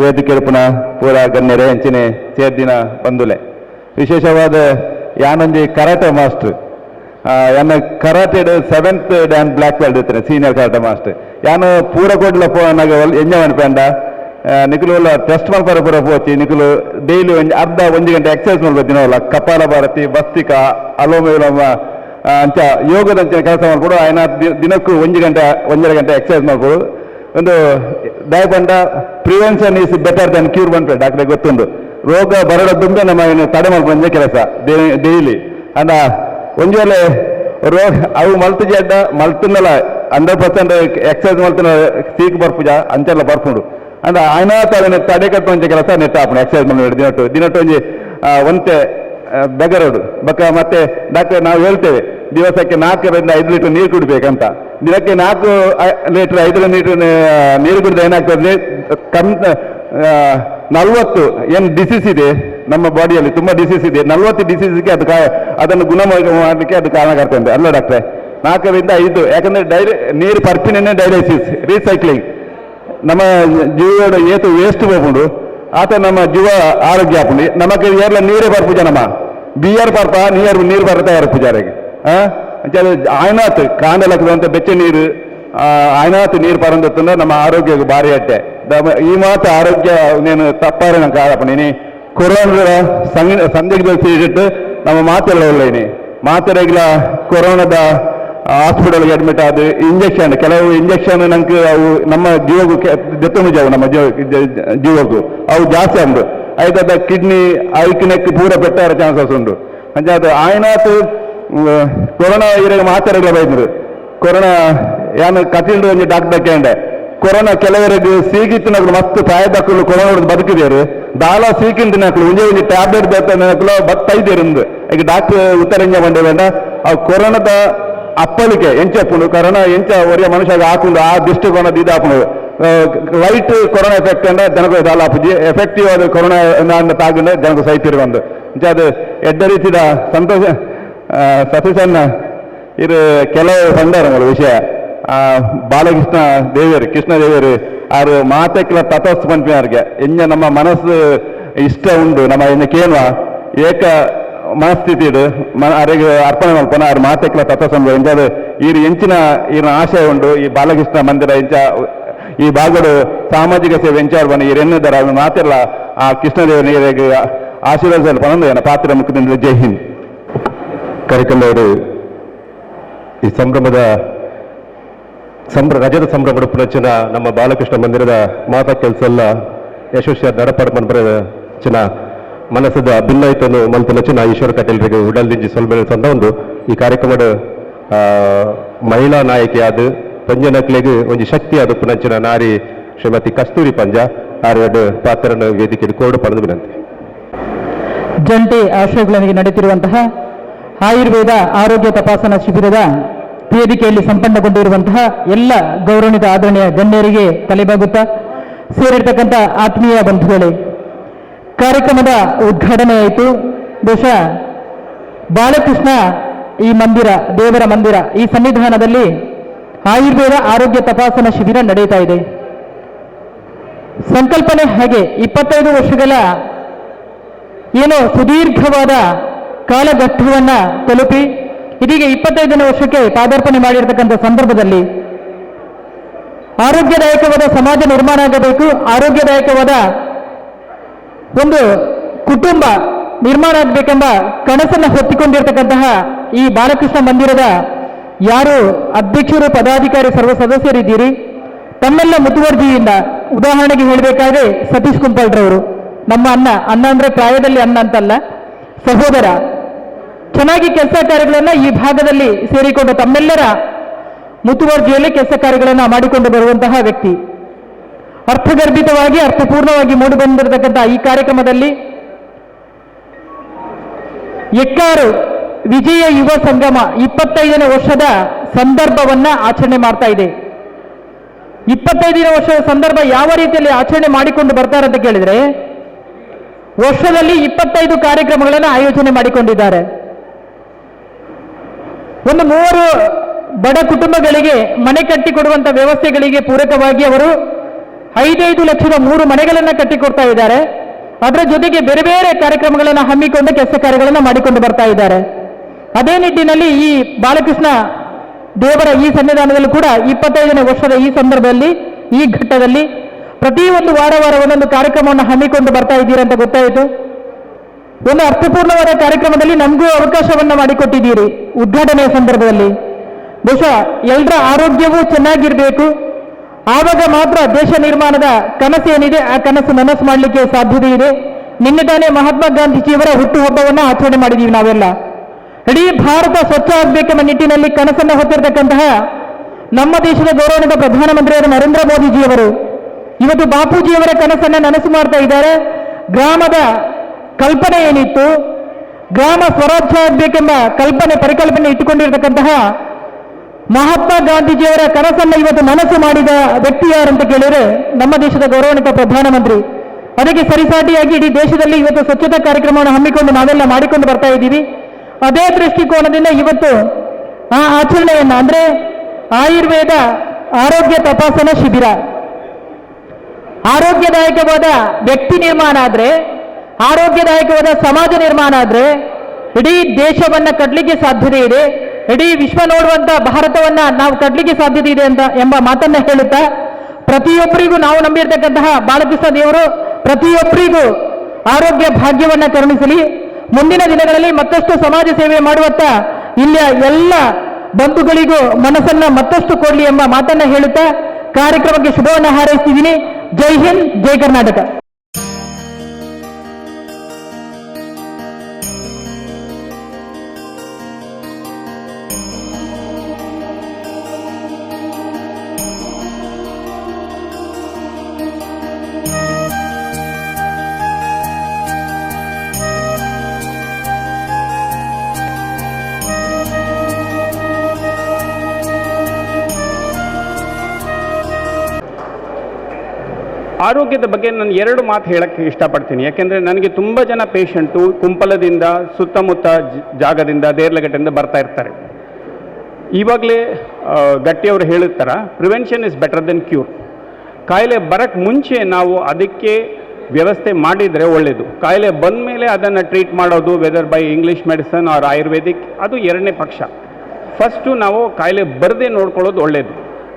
ವೇದಿಕೆ ಪುನ ಪೂರ ಗಣ್ಯರೇ ಅಂಚಿನ ಸೇರ್ದಿನ ಬಂದುಲೆ ವಿಶೇಷವಾದ ಯಾನೊಂದು ಕರಾಟೆ ಮಾಸ್ಟರ್ ಯಾನ karate 7th Dan black belt ಇರ್ತೇನೆ ಸೀನಿಯರ್ ಕರಾಟೆ ಮಾಸ್ಟರ್ ಯಾನು ಪೂರ ಕೊಡ್ಲ ನನಗೆ ಎಂಜಾಯ್ ಮಾಡ್ಪೇಂಡ ನಿಖಲು ಟೆಸ್ಟ್ ಮಾಡ್ಪಾರ ಪೂರ ಪೋಚಿ ನಿಖಲು ಡೈಲಿ ಅರ್ಧ 1 ಗಂಟೆ ಎಕ್ಸರ್ಸೈಸ್ ಮಾಡ್ಬೋದು ದಿನವಲ್ಲ ಕಪಾಲ ಭಾರತಿ ಭಸ್ತಿಕ ಅಲೋಮ ವಿಲೋಮ ಅಂಚ ಯೋಗದಂಚ ಕೆಲಸ ಮಾಡ್ಬೋದು ಆಯ್ನ ದಿನಕ್ಕೂ 1 ಗಂಟೆ 1.5 ಗಂಟೆ ಎಕ್ಸರ್ಸೈಸ್ ಮಾಡ್ಬೋದು ಒಂದು ದಯಪಂಡ prevention is better than cure ಬಂದ್ರೆ ಡಾಕ್ಟರ್ ಗೊತ್ತುಂಡು ರೋಗ ಬರಡದುಂಬೆ ನಮ್ಮ ಏನು ತಡೆ ಮಾಡ್ಕೊಂಡೆ ಕೆಲಸ ಡೈಲಿ ಅಂದ ಒಂದು ವೇಳೆ ರೋಗ ಅವು ಮಲ್ತಜಿ ಅಡ್ಡ ಮಲ್ತನಲ್ಲ 100% ಎಕ್ಸರ್ಸೈಸ್ ಮಲ್ತನ ಸೀಕ್ ಬರ್ಪುಜ ಅಂತೆಲ್ಲ ಬರ್ಪುಂಡು ಅಂದ ಆಯ್ನ ತಡೆ ಕಟ್ಟುವಂಚ ಕೆಲಸ ನೆಟ್ಟ ಹಾಪಣ ಎಕ್ಸರ್ಸೈಸ್ ಮಾಡಿ ದಿನಟ್ಟು ಒಂಜಿ ಒಂತೆ ಬೆಗರೋಡು ಬಕ್ಕ ಮತ್ತೆ ಡಾಕ್ಟರ್ ನಾವು ಹೇಳ್ತೇವೆ ದಿವಸಕ್ಕೆ 4 ರಿಂದ 5 ಲೀಟರ್ ನೀರು ಕುಡಿಬೇಕಂತ ದಿನಕ್ಕೆ 4 ಲೀಟರ್ 5 ಲೀಟರ್ ನೀರು ಕುಡಿದ್ರೆ ಏನಾಗ್ತದೆ 40 ಏನು ಡಿಸೀಸ್ ಇದೆ ನಮ್ಮ ಬಾಡಿಯಲ್ಲಿ ತುಂಬಾ ಡಿಸೀಸ್ ಇದೆ 40 ಡಿಸೀಸ್ಗೆ ಅದನ್ನು ಗುಣ ಮಾಡಲಿಕ್ಕೆ ಅದು ಕಾರಣಕರ್ತದೆ ಅಲ್ಲ ಡಾಕ್ಟ್ರೆ 4 ರಿಂದ 5 ಯಾಕಂದ್ರೆ ನೀರು ಪರ್ಪಿನೇ ಡೈಲೈಸಿಸ್ ರೀಸೈಕ್ಲಿಂಗ್ ನಮ್ಮ ಜೀವದ ಏತು ವೇಸ್ಟ್ ಹೋಗ್ಬಿಡು ಆತ ನಮ್ಮ ಜೀವ ಆರೋಗ್ಯ ಹಾಕೊಂಡು ನಮಗೆ ಏರ್ಲ ನೀರೇ ಬರ್ಪೂಜ ನಮ್ಮ ಬಿಯರ್ ಬರ್ಪ ನೀರು ಬರ್ತಾ ಯಾರು ಪೂಜಾರಿಗೆ ಆಯ್ನಾತ್ ಕಾಂಡಲಕ್ಕಂತ ಬೆಚ್ಚ ನೀರು ಆಯ್ನಾತ್ ನೀರು ಪರಂದತ್ತಂದ್ರೆ ನಮ್ಮ ಆರೋಗ್ಯ ಭಾರಿ ಅಟ್ಟೆ ಈ ಮಾತು ಆರೋಗ್ಯ ನೀನು ತಪ್ಪಾರೆ ನಂಗೆ ಕಾಳಪ್ಪಣಿ ಕೊರೋನಾ ಸಂದಿಗ್ಧ ಸೇರಿಟ್ಟು ನಮ್ಮ ಮಾತೆಲ್ಲ ಒಳ್ಳೆಯನಿ ಮಾತೆರೆಗ್ಲ ಕೊರೋನಾದ ಹಾಸ್ಪಿಟಲ್ಗೆ ಅಡ್ಮಿಟ್ ಆದ ಇಂಜೆಕ್ಷನ್ ಕೆಲವು ಇಂಜೆಕ್ಷನ್ ನಂಗೆ ಅವು ನಮ್ಮ ಜೀವಗೂ ಜೊತೆ ಜಾವು ನಮ್ಮ ಜೀವಕ್ಕೂ ಅವು ಜಾಸ್ತಿ ಉಂಟು ಆಯ್ತದ ಕಿಡ್ನಿ ಐಕ್ನೆಕ್ ಪೂರ ಪೆಟ್ಟಾರ ಚಾನ್ಸಸ್ ಉಂಟು ಅಂಚೆ ಅದು ಆಯ್ನಾತು ಕೊರೋನಾ ಇರಾಗ ಮಾತಾಡಲ್ಲ ಬೈದ್ರು ಕೊರೋನಾ ಏನು ಕಠಿಣ ಒಂದು ಡಾಕ್ಟರ್ ಕೇಂಡೆ ಕೊರೋನಾ ಕೆಲವರಿಗೆ ಸೀಗಿತ್ತು ನಕಲು ಮಸ್ತ್ ಪ್ರಾಯದಕ್ಕಲು ಕೊರೋನಾ ಬದುಕಿದೇರು ದಾಲ ಸೀಕಿಂತ ನಕಲು ಒಂಜಿ ಟ್ಯಾಬ್ಲೆಟ್ ಬೇಕಲು ಬತ್ತೈದೇರು ಈಗ ಡಾಕ್ಟರ್ ಉತ್ತರಂಜ ಬಂದೆ ಬೇಡ ಆ ಕೊರೋನಾದ ಅಪ್ಪಳಿಕೆ ಎಂಚಪ್ಪುಂಡು ಕೊರೋನಾ ಎಂಚ ಒರಿಯ ಮನುಷ್ಯಗೆ ಹಾಕೊಂಡು ಆ ದೃಷ್ಟಿಕೋನದ ಇದು ಹಾಕೊಂಡು ಲೈಟ್ ಕೊರೋನಾ ಎಫೆಕ್ಟ್ ಅಂದ್ರೆ ಜನಕ್ಕೆ ದಾಲ ಹಾಪುಜಿ ಎಫೆಕ್ಟಿವ್ ಆದ ಕೊರೋನಾ ತಾಗಂಡೆ ಜನಕ್ಕೆ ಸೈತಿರುವಂದು ಅದು ಎಡ್ಡ ರೀತಿಯ ಸಂತೋಷ ಸತೀಶನ್ನ ಇದು ಕೆಲವು ಸಂದರ್ಭಗಳು ವಿಷಯ ಬಾಲಕೃಷ್ಣ ದೇವಿಯರು ಕೃಷ್ಣ ದೇವಿಯರು ಅವರು ಮಾತೆಕ್ಲ ತಪಸ್ಸು ಪಂಪಿನವ್ರಿಗೆ ಎಂಜ ನಮ್ಮ ಮನಸ್ಸು ಇಷ್ಟ ಉಂಡು ನಮ್ಮ ಇನ್ನು ಕೇಳುವ ಏಕ ಮನಸ್ಥಿತಿ ಇದು ಅವರಿಗೆ ಅರ್ಪಣೆ ಮಾಡ್ಪನ ಅವ್ರ ಮಾತೆಕ್ಲ ತಪಸ್ಸು ಎಂಜಾದು ಎಂಚಿನ ಆಶಯ ಉಂಡು ಈ ಬಾಲಕೃಷ್ಣ ಮಂದಿರ ಎಂಚ ಈ ಭಾಗಡು ಸಾಮಾಜಿಕ ಸೇವೆ ಎಂಚಾರು ಬನ್ನಿ ಎನ್ನಿದ್ದಾರೆ ಅವ್ರ ಮಾತೆಲ್ಲ ಆ ಕೃಷ್ಣದೇವನಿಗೆ ಆಶೀರ್ವಾದ ಪನಂದು ಪಾತ್ರ ಮುಖದಿಂದ ಜೈ ಹಿಂದ್ ಕಾರ್ಯಕ್ರಮವರು ಈ ಸಂಭ್ರಮದ ರಜದ ಸಂಭ್ರಮದ ಪುನಚಿನ ನಮ್ಮ ಬಾಲಕೃಷ್ಣ ಮಂದಿರದ ಮಾತಾ ಕೆಲಸ ಎಲ್ಲ ಯಶಸ್ವಿಯ ನಡಪಡ ಚಿನ ಮನಸ್ಸದ ಭಿನ್ನೈತನು ಮಲ್ಪನಚಿನ ಈಶ್ವರ ಕಟೀಲ್ರಿಗೆ ಉಡಲ್ದಿಂಜಿ ಸೊಲ್ಮೇಲೆ ಸಂದ ಒಂದು ಈ ಕಾರ್ಯಕ್ರಮದ ಮಹಿಳಾ ನಾಯಕಿಯಾದ ಪಂಜನಕ್ಲೆಗೆ ಒಂದು ಶಕ್ತಿಯಾದ ಪುನಚಿನ ನಾರಿ ಶ್ರೀಮತಿ ಕಸ್ತೂರಿ ಪಂಜ ಆರ್ಯಡ್ ಪಾತ್ರನ ವೇದಿಕೆಯಲ್ಲಿ ಕೋರ್ಡು ಪಡೆದು ವಿನಂತಿ. ಜಂಟಿ ಆಶ್ರಯಗಳೊಂದಿಗೆ ನಡೆಯುತ್ತಿರುವಂತಹ ಆಯುರ್ವೇದ ಆರೋಗ್ಯ ತಪಾಸಣಾ ಶಿಬಿರದ ವೇದಿಕೆಯಲ್ಲಿ ಸಂಪನ್ನಗೊಂಡಿರುವಂತಹ ಎಲ್ಲ ಗೌರವಾನ್ವಿತ ಆದರಣೀಯ ಗಣ್ಯರಿಗೆ ತಲೆಬಾಗುತ್ತಾ ಸೇರಿರ್ತಕ್ಕಂಥ ಆತ್ಮೀಯ ಬಂಧುಗಳೇ, ಕಾರ್ಯಕ್ರಮದ ಉದ್ಘಾಟನೆ ಆಯಿತು. ಬಹುಶಃ ಬಾಲಕೃಷ್ಣ ಈ ಮಂದಿರ, ದೇವರ ಮಂದಿರ, ಈ ಸನ್ನಿಧಾನದಲ್ಲಿ ಆಯುರ್ವೇದ ಆರೋಗ್ಯ ತಪಾಸಣಾ ಶಿಬಿರ ನಡೆಯುತ್ತಾ ಇದೆ. ಸಂಕಲ್ಪನೆ ಹಾಗೆ 25 ವರ್ಷಗಳ ಏನೋ ಸುದೀರ್ಘವಾದ ಕಾಲಘಟ್ಟವನ್ನು ತಲುಪಿ ಇದೀಗ 25ನೇ ವರ್ಷಕ್ಕೆ ಪಾದಾರ್ಪಣೆ ಮಾಡಿರ್ತಕ್ಕಂಥ ಸಂದರ್ಭದಲ್ಲಿ ಆರೋಗ್ಯದಾಯಕವಾದ ಸಮಾಜ ನಿರ್ಮಾಣ ಆಗಬೇಕು, ಆರೋಗ್ಯದಾಯಕವಾದ ಒಂದು ಕುಟುಂಬ ನಿರ್ಮಾಣ ಆಗಬೇಕೆಂಬ ಕನಸನ್ನು ಹೊತ್ತಿಕೊಂಡಿರ್ತಕ್ಕಂತಹ ಈ ಬಾಲಕೃಷ್ಣ ಮಂದಿರದ ಯಾರು ಅಧ್ಯಕ್ಷರು, ಪದಾಧಿಕಾರಿ, ಸರ್ವ ಸದಸ್ಯರಿದ್ದೀರಿ, ತಮ್ಮೆಲ್ಲ ಮುತುವರ್ಜಿಯಿಂದ ಉದಾಹರಣೆಗೆ ಹೇಳಬೇಕಾದ್ರೆ ಸತೀಶ್ ಕುಂಪಲ್ರವರು ನಮ್ಮ ಅಣ್ಣ ಅಂದ್ರೆ ಪ್ರಾಯದಲ್ಲಿ ಅಣ್ಣ ಅಂತಲ್ಲ, ಸಹೋದರ, ಚೆನ್ನಾಗಿ ಕೆಲಸ ಕಾರ್ಯಗಳನ್ನು ಈ ಭಾಗದಲ್ಲಿ ಸೇರಿಕೊಂಡು ತಮ್ಮೆಲ್ಲರ ಮುತುವರ್ಜಿಯಲ್ಲಿ ಕೆಲಸ ಕಾರ್ಯಗಳನ್ನು ಮಾಡಿಕೊಂಡು ಬರುವಂತಹ ವ್ಯಕ್ತಿ. ಅರ್ಥಗರ್ಭಿತವಾಗಿ ಅರ್ಥಪೂರ್ಣವಾಗಿ ಮೂಡಿಬಂದಿರತಕ್ಕಂಥ ಈ ಕಾರ್ಯಕ್ರಮದಲ್ಲಿ ಎಕ್ಕಾರು ವಿಜಯ ಯುವ ಸಂಗಮ 25ನೇ ವರ್ಷದ ಸಂದರ್ಭವನ್ನ ಆಚರಣೆ ಮಾಡ್ತಾ ಇದೆ. 25ನೇ ವರ್ಷದ ಸಂದರ್ಭ ಯಾವ ರೀತಿಯಲ್ಲಿ ಆಚರಣೆ ಮಾಡಿಕೊಂಡು ಬರ್ತಾರೆ ಅಂತ ಕೇಳಿದ್ರೆ, ವರ್ಷದಲ್ಲಿ 25 ಕಾರ್ಯಕ್ರಮಗಳನ್ನು ಆಯೋಜನೆ ಮಾಡಿಕೊಂಡಿದ್ದಾರೆ. ಒಂದು 3 ಬಡ ಕುಟುಂಬಗಳಿಗೆ ಮನೆ ಕಟ್ಟಿಕೊಡುವಂತ ವ್ಯವಸ್ಥೆಗಳಿಗೆ ಪೂರಕವಾಗಿ ಅವರು 5 ಲಕ್ಷದ 3 ಮನೆಗಳನ್ನು ಕಟ್ಟಿಕೊಡ್ತಾ ಇದ್ದಾರೆ. ಅದರ ಜೊತೆಗೆ ಬೇರೆ ಬೇರೆ ಕಾರ್ಯಕ್ರಮಗಳನ್ನು ಹಮ್ಮಿಕೊಂಡು ಕೆಲಸ ಕಾರ್ಯಗಳನ್ನು ಮಾಡಿಕೊಂಡು ಬರ್ತಾ ಇದ್ದಾರೆ. ಅದೇ ನಿಟ್ಟಿನಲ್ಲಿ ಈ ಬಾಲಕೃಷ್ಣ ದೇವರ ಈ ಸನ್ನಿಧಾನದಲ್ಲೂ ಕೂಡ 25ನೇ ವರ್ಷದ ಈ ಸಂದರ್ಭದಲ್ಲಿ, ಈ ಘಟ್ಟದಲ್ಲಿ ಪ್ರತಿಯೊಂದು ವಾರ ಒಂದೊಂದು ಕಾರ್ಯಕ್ರಮವನ್ನು ಹಮ್ಮಿಕೊಂಡು ಬರ್ತಾ ಇದ್ದೀರಾ ಅಂತ ಗೊತ್ತಾಯಿತು. ಒಂದು ಅರ್ಥಪೂರ್ಣವಾದ ಕಾರ್ಯಕ್ರಮದಲ್ಲಿ ನಮಗೂ ಅವಕಾಶವನ್ನು ಮಾಡಿಕೊಟ್ಟಿದ್ದೀರಿ ಉದ್ಘಾಟನೆಯ ಸಂದರ್ಭದಲ್ಲಿ. ಬಹುಶಃ ಎಲ್ಲರ ಆರೋಗ್ಯವೂ ಚೆನ್ನಾಗಿರಬೇಕು, ಆವಾಗ ಮಾತ್ರ ದೇಶ ನಿರ್ಮಾಣದ ಕನಸು ಏನಿದೆ ಆ ಕನಸು ನನಸು ಮಾಡಲಿಕ್ಕೆ ಸಾಧ್ಯತೆ ಇದೆ. ನಿನ್ನೆ ತಾನೇ ಮಹಾತ್ಮ ಗಾಂಧೀಜಿಯವರ ಹುಟ್ಟುಹಬ್ಬವನ್ನು ಆಚರಣೆ ಮಾಡಿದ್ದೀವಿ ನಾವೆಲ್ಲ. ಇಡೀ ಭಾರತ ಸ್ವಚ್ಛ ಆಗಬೇಕೆಂಬ ನಿಟ್ಟಿನಲ್ಲಿ ಕನಸನ್ನು ಹೊತ್ತಿರತಕ್ಕಂತಹ ನಮ್ಮ ದೇಶದ ಗೌರವಾನ್ವಿತ ಪ್ರಧಾನಮಂತ್ರಿಯಾದ ನರೇಂದ್ರ ಮೋದಿಜಿಯವರು ಇವತ್ತು ಬಾಪೂಜಿಯವರ ಕನಸನ್ನು ನನಸು ಮಾಡ್ತಾ ಇದ್ದಾರೆ. ಗ್ರಾಮದ ಕಲ್ಪನೆ ಏನಿತ್ತು, ಗ್ರಾಮ ಸ್ವರಾಜ್ಯ ಆಗಬೇಕೆಂಬ ಪರಿಕಲ್ಪನೆ ಇಟ್ಟುಕೊಂಡಿರತಕ್ಕಂತಹ ಮಹಾತ್ಮ ಗಾಂಧೀಜಿಯವರ ಕನಸನ್ನು ಇವತ್ತು ನನಸು ಮಾಡಿದ ವ್ಯಕ್ತಿ ಯಾರಂತ ಕೇಳಿದರೆ ನಮ್ಮ ದೇಶದ ಗೌರವಾನ್ವಿತ ಪ್ರಧಾನಮಂತ್ರಿ. ಅದಕ್ಕೆ ಸರಿಸಾಟಿಯಾಗಿ ಇಡೀ ದೇಶದಲ್ಲಿ ಇವತ್ತು ಸ್ವಚ್ಛತಾ ಕಾರ್ಯಕ್ರಮವನ್ನು ಹಮ್ಮಿಕೊಂಡು ನಾವೆಲ್ಲ ಮಾಡಿಕೊಂಡು ಬರ್ತಾ ಇದ್ದೀವಿ. ಅದೇ ದೃಷ್ಟಿಕೋನದಿಂದ ಇವತ್ತು ಆ ಆಚರಣೆಯನ್ನು ಅಂದರೆ ಆಯುರ್ವೇದ ಆರೋಗ್ಯ ತಪಾಸಣಾ ಶಿಬಿರ, ಆರೋಗ್ಯದಾಯಕವಾದ ವ್ಯಕ್ತಿ ನಿರ್ಮಾಣ ಆದರೆ, ಆರೋಗ್ಯದಾಯಕವಾದ ಸಮಾಜ ನಿರ್ಮಾಣ ಆದರೆ ಇಡೀ ದೇಶವನ್ನ ಕಟ್ಟಲಿಕ್ಕೆ ಸಾಧ್ಯತೆ ಇದೆ, ಇಡೀ ವಿಶ್ವ ನೋಡುವಂತ ಭಾರತವನ್ನ ನಾವು ಕಟ್ಟಲಿಕ್ಕೆ ಸಾಧ್ಯತೆ ಇದೆ ಎಂಬ ಮಾತನ್ನ ಹೇಳುತ್ತಾ, ಪ್ರತಿಯೊಬ್ಬರಿಗೂ ನಾವು ನಂಬಿರ್ತಕ್ಕಂತಹ ಬಾಲಕೃಷ್ಣ ದೇವರು ಪ್ರತಿಯೊಬ್ಬರಿಗೂ ಆರೋಗ್ಯ ಭಾಗ್ಯವನ್ನ ಕರುಣಿಸಲಿ. ಮುಂದಿನ ದಿನಗಳಲ್ಲಿ ಮತ್ತಷ್ಟು ಸಮಾಜ ಸೇವೆ ಮಾಡುವತ್ತ ಇಲ್ಲಿಯ ಎಲ್ಲ ಬಂಧುಗಳಿಗೂ ಮನಸ್ಸನ್ನ ಮತ್ತಷ್ಟು ಕೊಡಲಿ ಎಂಬ ಮಾತನ್ನ ಹೇಳುತ್ತಾ ಕಾರ್ಯಕ್ರಮಕ್ಕೆ ಶುಭವನ್ನು ಹಾರೈಸ್ತಿದ್ದೀನಿ. ಜೈ ಹಿಂದ್, ಜೈ ಕರ್ನಾಟಕ. ಆರೋಗ್ಯದ ಬಗ್ಗೆ ನಾನು 2 ಮಾತು ಹೇಳಕ್ಕೆ ಇಷ್ಟಪಡ್ತೀನಿ. ಯಾಕೆಂದರೆ ನನಗೆ ತುಂಬ ಜನ ಪೇಷಂಟು ಕುಂಪಲದಿಂದ, ಸುತ್ತಮುತ್ತ ಜಾಗದಿಂದ, ದೇರ್ಲಘಟ್ಟದಿಂದ ಬರ್ತಾ ಇರ್ತಾರೆ. ಇವಾಗಲೇ ಗಟ್ಟಿಯವರು ಹೇಳುತ್ತಾರೆ, prevention is better then cure. ಕಾಯಿಲೆ ಬರೋಕ್ಕೆ ಮುಂಚೆ ನಾವು ಅದಕ್ಕೆ ವ್ಯವಸ್ಥೆ ಮಾಡಿದರೆ ಒಳ್ಳೆಯದು. ಕಾಯಿಲೆ ಬಂದ ಮೇಲೆ ಅದನ್ನು ಟ್ರೀಟ್ ಮಾಡೋದು, whether by English medicine or ayurvedic, ಅದು 2ನೇ ಪಕ್ಷ. ಫಸ್ಟು ನಾವು ಕಾಯಿಲೆ ಬರದೇ ನೋಡ್ಕೊಳ್ಳೋದು ಒಳ್ಳೆಯದು.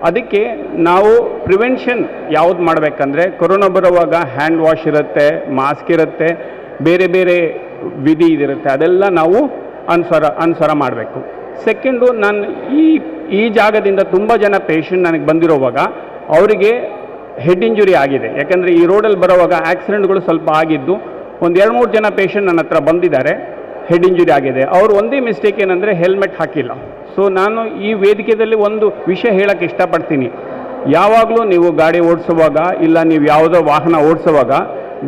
ಅದಕ್ಕೆ ನಾವು ಪ್ರಿವೆನ್ಷನ್ ಯಾವುದು ಮಾಡಬೇಕಂದ್ರೆ, ಕೊರೋನಾ ಬರುವಾಗ ಹ್ಯಾಂಡ್ ವಾಶ್ ಇರುತ್ತೆ, ಮಾಸ್ಕ್ ಇರುತ್ತೆ, ಬೇರೆ ಬೇರೆ ವಿಧಿ ಇದಿರುತ್ತೆ, ಅದೆಲ್ಲ ನಾವು ಅನುಸರ ಮಾಡಬೇಕು. ಸೆಕೆಂಡು, ನಾನು ಈ ಜಾಗದಿಂದ ತುಂಬ ಜನ ಪೇಷಂಟ್ ನನಗೆ ಬಂದಿರೋವಾಗ ಅವರಿಗೆ ಹೆಡ್ ಇಂಜುರಿ ಆಗಿದೆ. ಯಾಕೆಂದರೆ ಈ ರೋಡಲ್ಲಿ ಬರೋವಾಗ ಆಕ್ಸಿಡೆಂಟ್ಗಳು ಸ್ವಲ್ಪ ಆಗಿದ್ದು, ಒಂದು 2-3 ಜನ ಪೇಷಂಟ್ ನನ್ನ ಹತ್ರ ಬಂದಿದ್ದಾರೆ, ಹೆಡ್ ಇಂಜುರಿ ಆಗಿದೆ. ಅವರು ಒಂದೇ ಮಿಸ್ಟೇಕ್ ಏನಂದರೆ ಹೆಲ್ಮೆಟ್ ಹಾಕಿಲ್ಲ. ಸೊ ನಾನು ಈ ವೇದಿಕೆಯಲ್ಲಿ ಒಂದು ವಿಷಯ ಹೇಳಕ್ಕೆ ಇಷ್ಟಪಡ್ತೀನಿ. ಯಾವಾಗಲೂ ನೀವು ಗಾಡಿ ಓಡಿಸುವಾಗ ಇಲ್ಲ ನೀವು ಯಾವುದೋ ವಾಹನ ಓಡಿಸುವಾಗ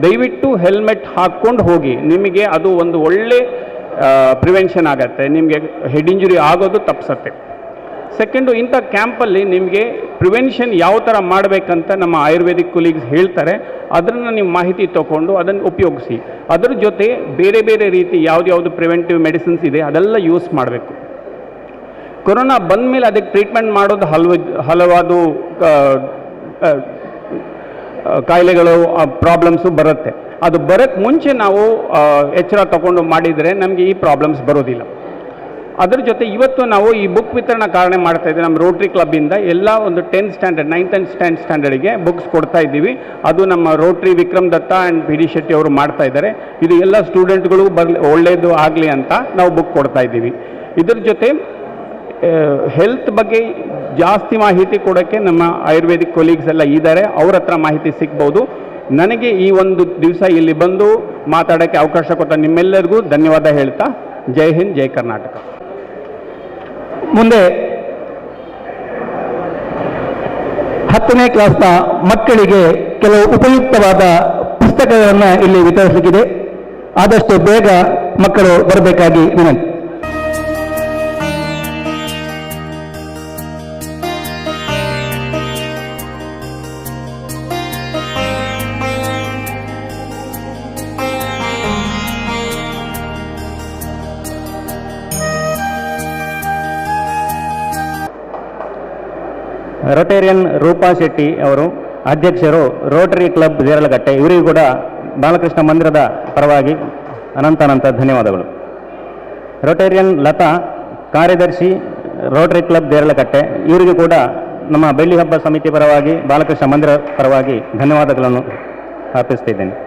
ದಯವಿಟ್ಟು ಹೆಲ್ಮೆಟ್ ಹಾಕ್ಕೊಂಡು ಹೋಗಿ. ನಿಮಗೆ ಅದು ಒಂದು ಒಳ್ಳೆ ಪ್ರಿವೆನ್ಷನ್ ಆಗತ್ತೆ, ನಿಮಗೆ ಹೆಡ್ ಇಂಜುರಿ ಆಗೋದು ತಪ್ಪಿಸತ್ತೆ. ಸೆಕೆಂಡು, ಇಂಥ ಕ್ಯಾಂಪಲ್ಲಿ ನಿಮಗೆ ಪ್ರಿವೆನ್ಷನ್ ಯಾವ ಥರ ಮಾಡಬೇಕಂತ ನಮ್ಮ ಆಯುರ್ವೇದಿಕ್ ಕೊಲೀಗ್ಸ್ ಹೇಳ್ತಾರೆ. ಅದನ್ನು ನೀವು ಮಾಹಿತಿ ತೊಗೊಂಡು ಅದನ್ನು ಉಪಯೋಗಿಸಿ. ಅದರ ಜೊತೆ ಬೇರೆ ಬೇರೆ ರೀತಿ ಯಾವ್ದು ಪ್ರಿವೆಂಟಿವ್ ಮೆಡಿಸಿನ್ಸ್ ಇದೆ ಅದೆಲ್ಲ ಯೂಸ್ ಮಾಡಬೇಕು. ಕೊರೋನಾ ಬಂದ ಮೇಲೆ ಅದಕ್ಕೆ ಟ್ರೀಟ್ಮೆಂಟ್ ಮಾಡೋದು ಹಲವಾದ ಕಾಯಿಲೆಗಳು, ಪ್ರಾಬ್ಲಮ್ಸು ಬರುತ್ತೆ. ಅದು ಬರೋಕ್ಕೆ ಮುಂಚೆ ನಾವು ಎಚ್ಚರ ತಗೊಂಡು ಮಾಡಿದರೆ ನಮಗೆ ಈ ಪ್ರಾಬ್ಲಮ್ಸ್ ಬರೋದಿಲ್ಲ. ಅದರ ಜೊತೆ ಇವತ್ತು ನಾವು ಈ ಬುಕ್ ವಿತರಣಾ ಕಾರ್ಯ ಮಾಡ್ತಾ ಇದ್ದೀವಿ. ನಮ್ಮ ರೋಟ್ರಿ ಕ್ಲಬ್ಬಿಂದ ಎಲ್ಲ ಒಂದು 10th standard 9th and 10th ಸ್ಟ್ಯಾಂಡರ್ಡ್ಗೆ books ಕೊಡ್ತಾ ಇದ್ದೀವಿ. ಅದು ನಮ್ಮ rotary Vikram Datta and P D Shetty ಅವರು ಮಾಡ್ತಾ ಇದ್ದಾರೆ. ಇದು ಎಲ್ಲ ಸ್ಟೂಡೆಂಟ್ಗಳು ಒಳ್ಳೆಯದು ಆಗಲಿ ಅಂತ ನಾವು ಬುಕ್ ಕೊಡ್ತಾ ಇದ್ದೀವಿ. ಇದ್ರ ಜೊತೆ ಹೆಲ್ತ್ ಬಗ್ಗೆ ಜಾಸ್ತಿ ಮಾಹಿತಿ ಕೊಡೋಕ್ಕೆ ನಮ್ಮ ಆಯುರ್ವೇದಿಕ್ ಕೊಲೀಗ್ಸ್ ಎಲ್ಲ ಇದ್ದಾರೆ, ಅವ್ರ ಹತ್ರ ಮಾಹಿತಿ ಸಿಗ್ಬೋದು. ನನಗೆ ಈ ಒಂದು ದಿವಸ ಇಲ್ಲಿ ಬಂದು ಮಾತಾಡೋಕ್ಕೆ ಅವಕಾಶ ಕೊಟ್ಟ ನಿಮ್ಮೆಲ್ಲರಿಗೂ ಧನ್ಯವಾದ ಹೇಳ್ತಾ ಜೈ ಹಿಂದ್, ಜೈ ಕರ್ನಾಟಕ. ಮುಂದೆ 10ನೇ ಕ್ಲಾಸ್ನ ಮಕ್ಕಳಿಗೆ ಕೆಲವು ಉಪಯುಕ್ತವಾದ ಪುಸ್ತಕಗಳನ್ನು ಇಲ್ಲಿ ವಿತರಿಸಲಿಕ್ಕಿದೆ. ಆದಷ್ಟು ಬೇಗ ಮಕ್ಕಳು ಬರಬೇಕಾಗಿ ವಿನಂತಿ. ರೊಟೇರಿಯನ್ ರೂಪಾ ಶೆಟ್ಟಿ ಅವರು ಅಧ್ಯಕ್ಷರು, ರೋಟರಿ ಕ್ಲಬ್ ದೇರಳಗಟ್ಟೆ. ಇವರಿಗೂ ಕೂಡ ಬಾಲಕೃಷ್ಣ ಮಂದಿರದ ಪರವಾಗಿ ಅನಂತ ಧನ್ಯವಾದಗಳು. ರೋಟೇರಿಯನ್ ಲತಾ, ಕಾರ್ಯದರ್ಶಿ ರೋಟರಿ ಕ್ಲಬ್ ದೇರಳಕಟ್ಟೆ, ಇವರಿಗೂ ಕೂಡ ನಮ್ಮ ಬೆಳ್ಳಿ ಹಬ್ಬ ಸಮಿತಿ ಪರವಾಗಿ ಬಾಲಕೃಷ್ಣ ಮಂದಿರ ಪರವಾಗಿ ಧನ್ಯವಾದಗಳನ್ನು ಅರ್ಪಿಸ್ತಿದ್ದೇನೆ.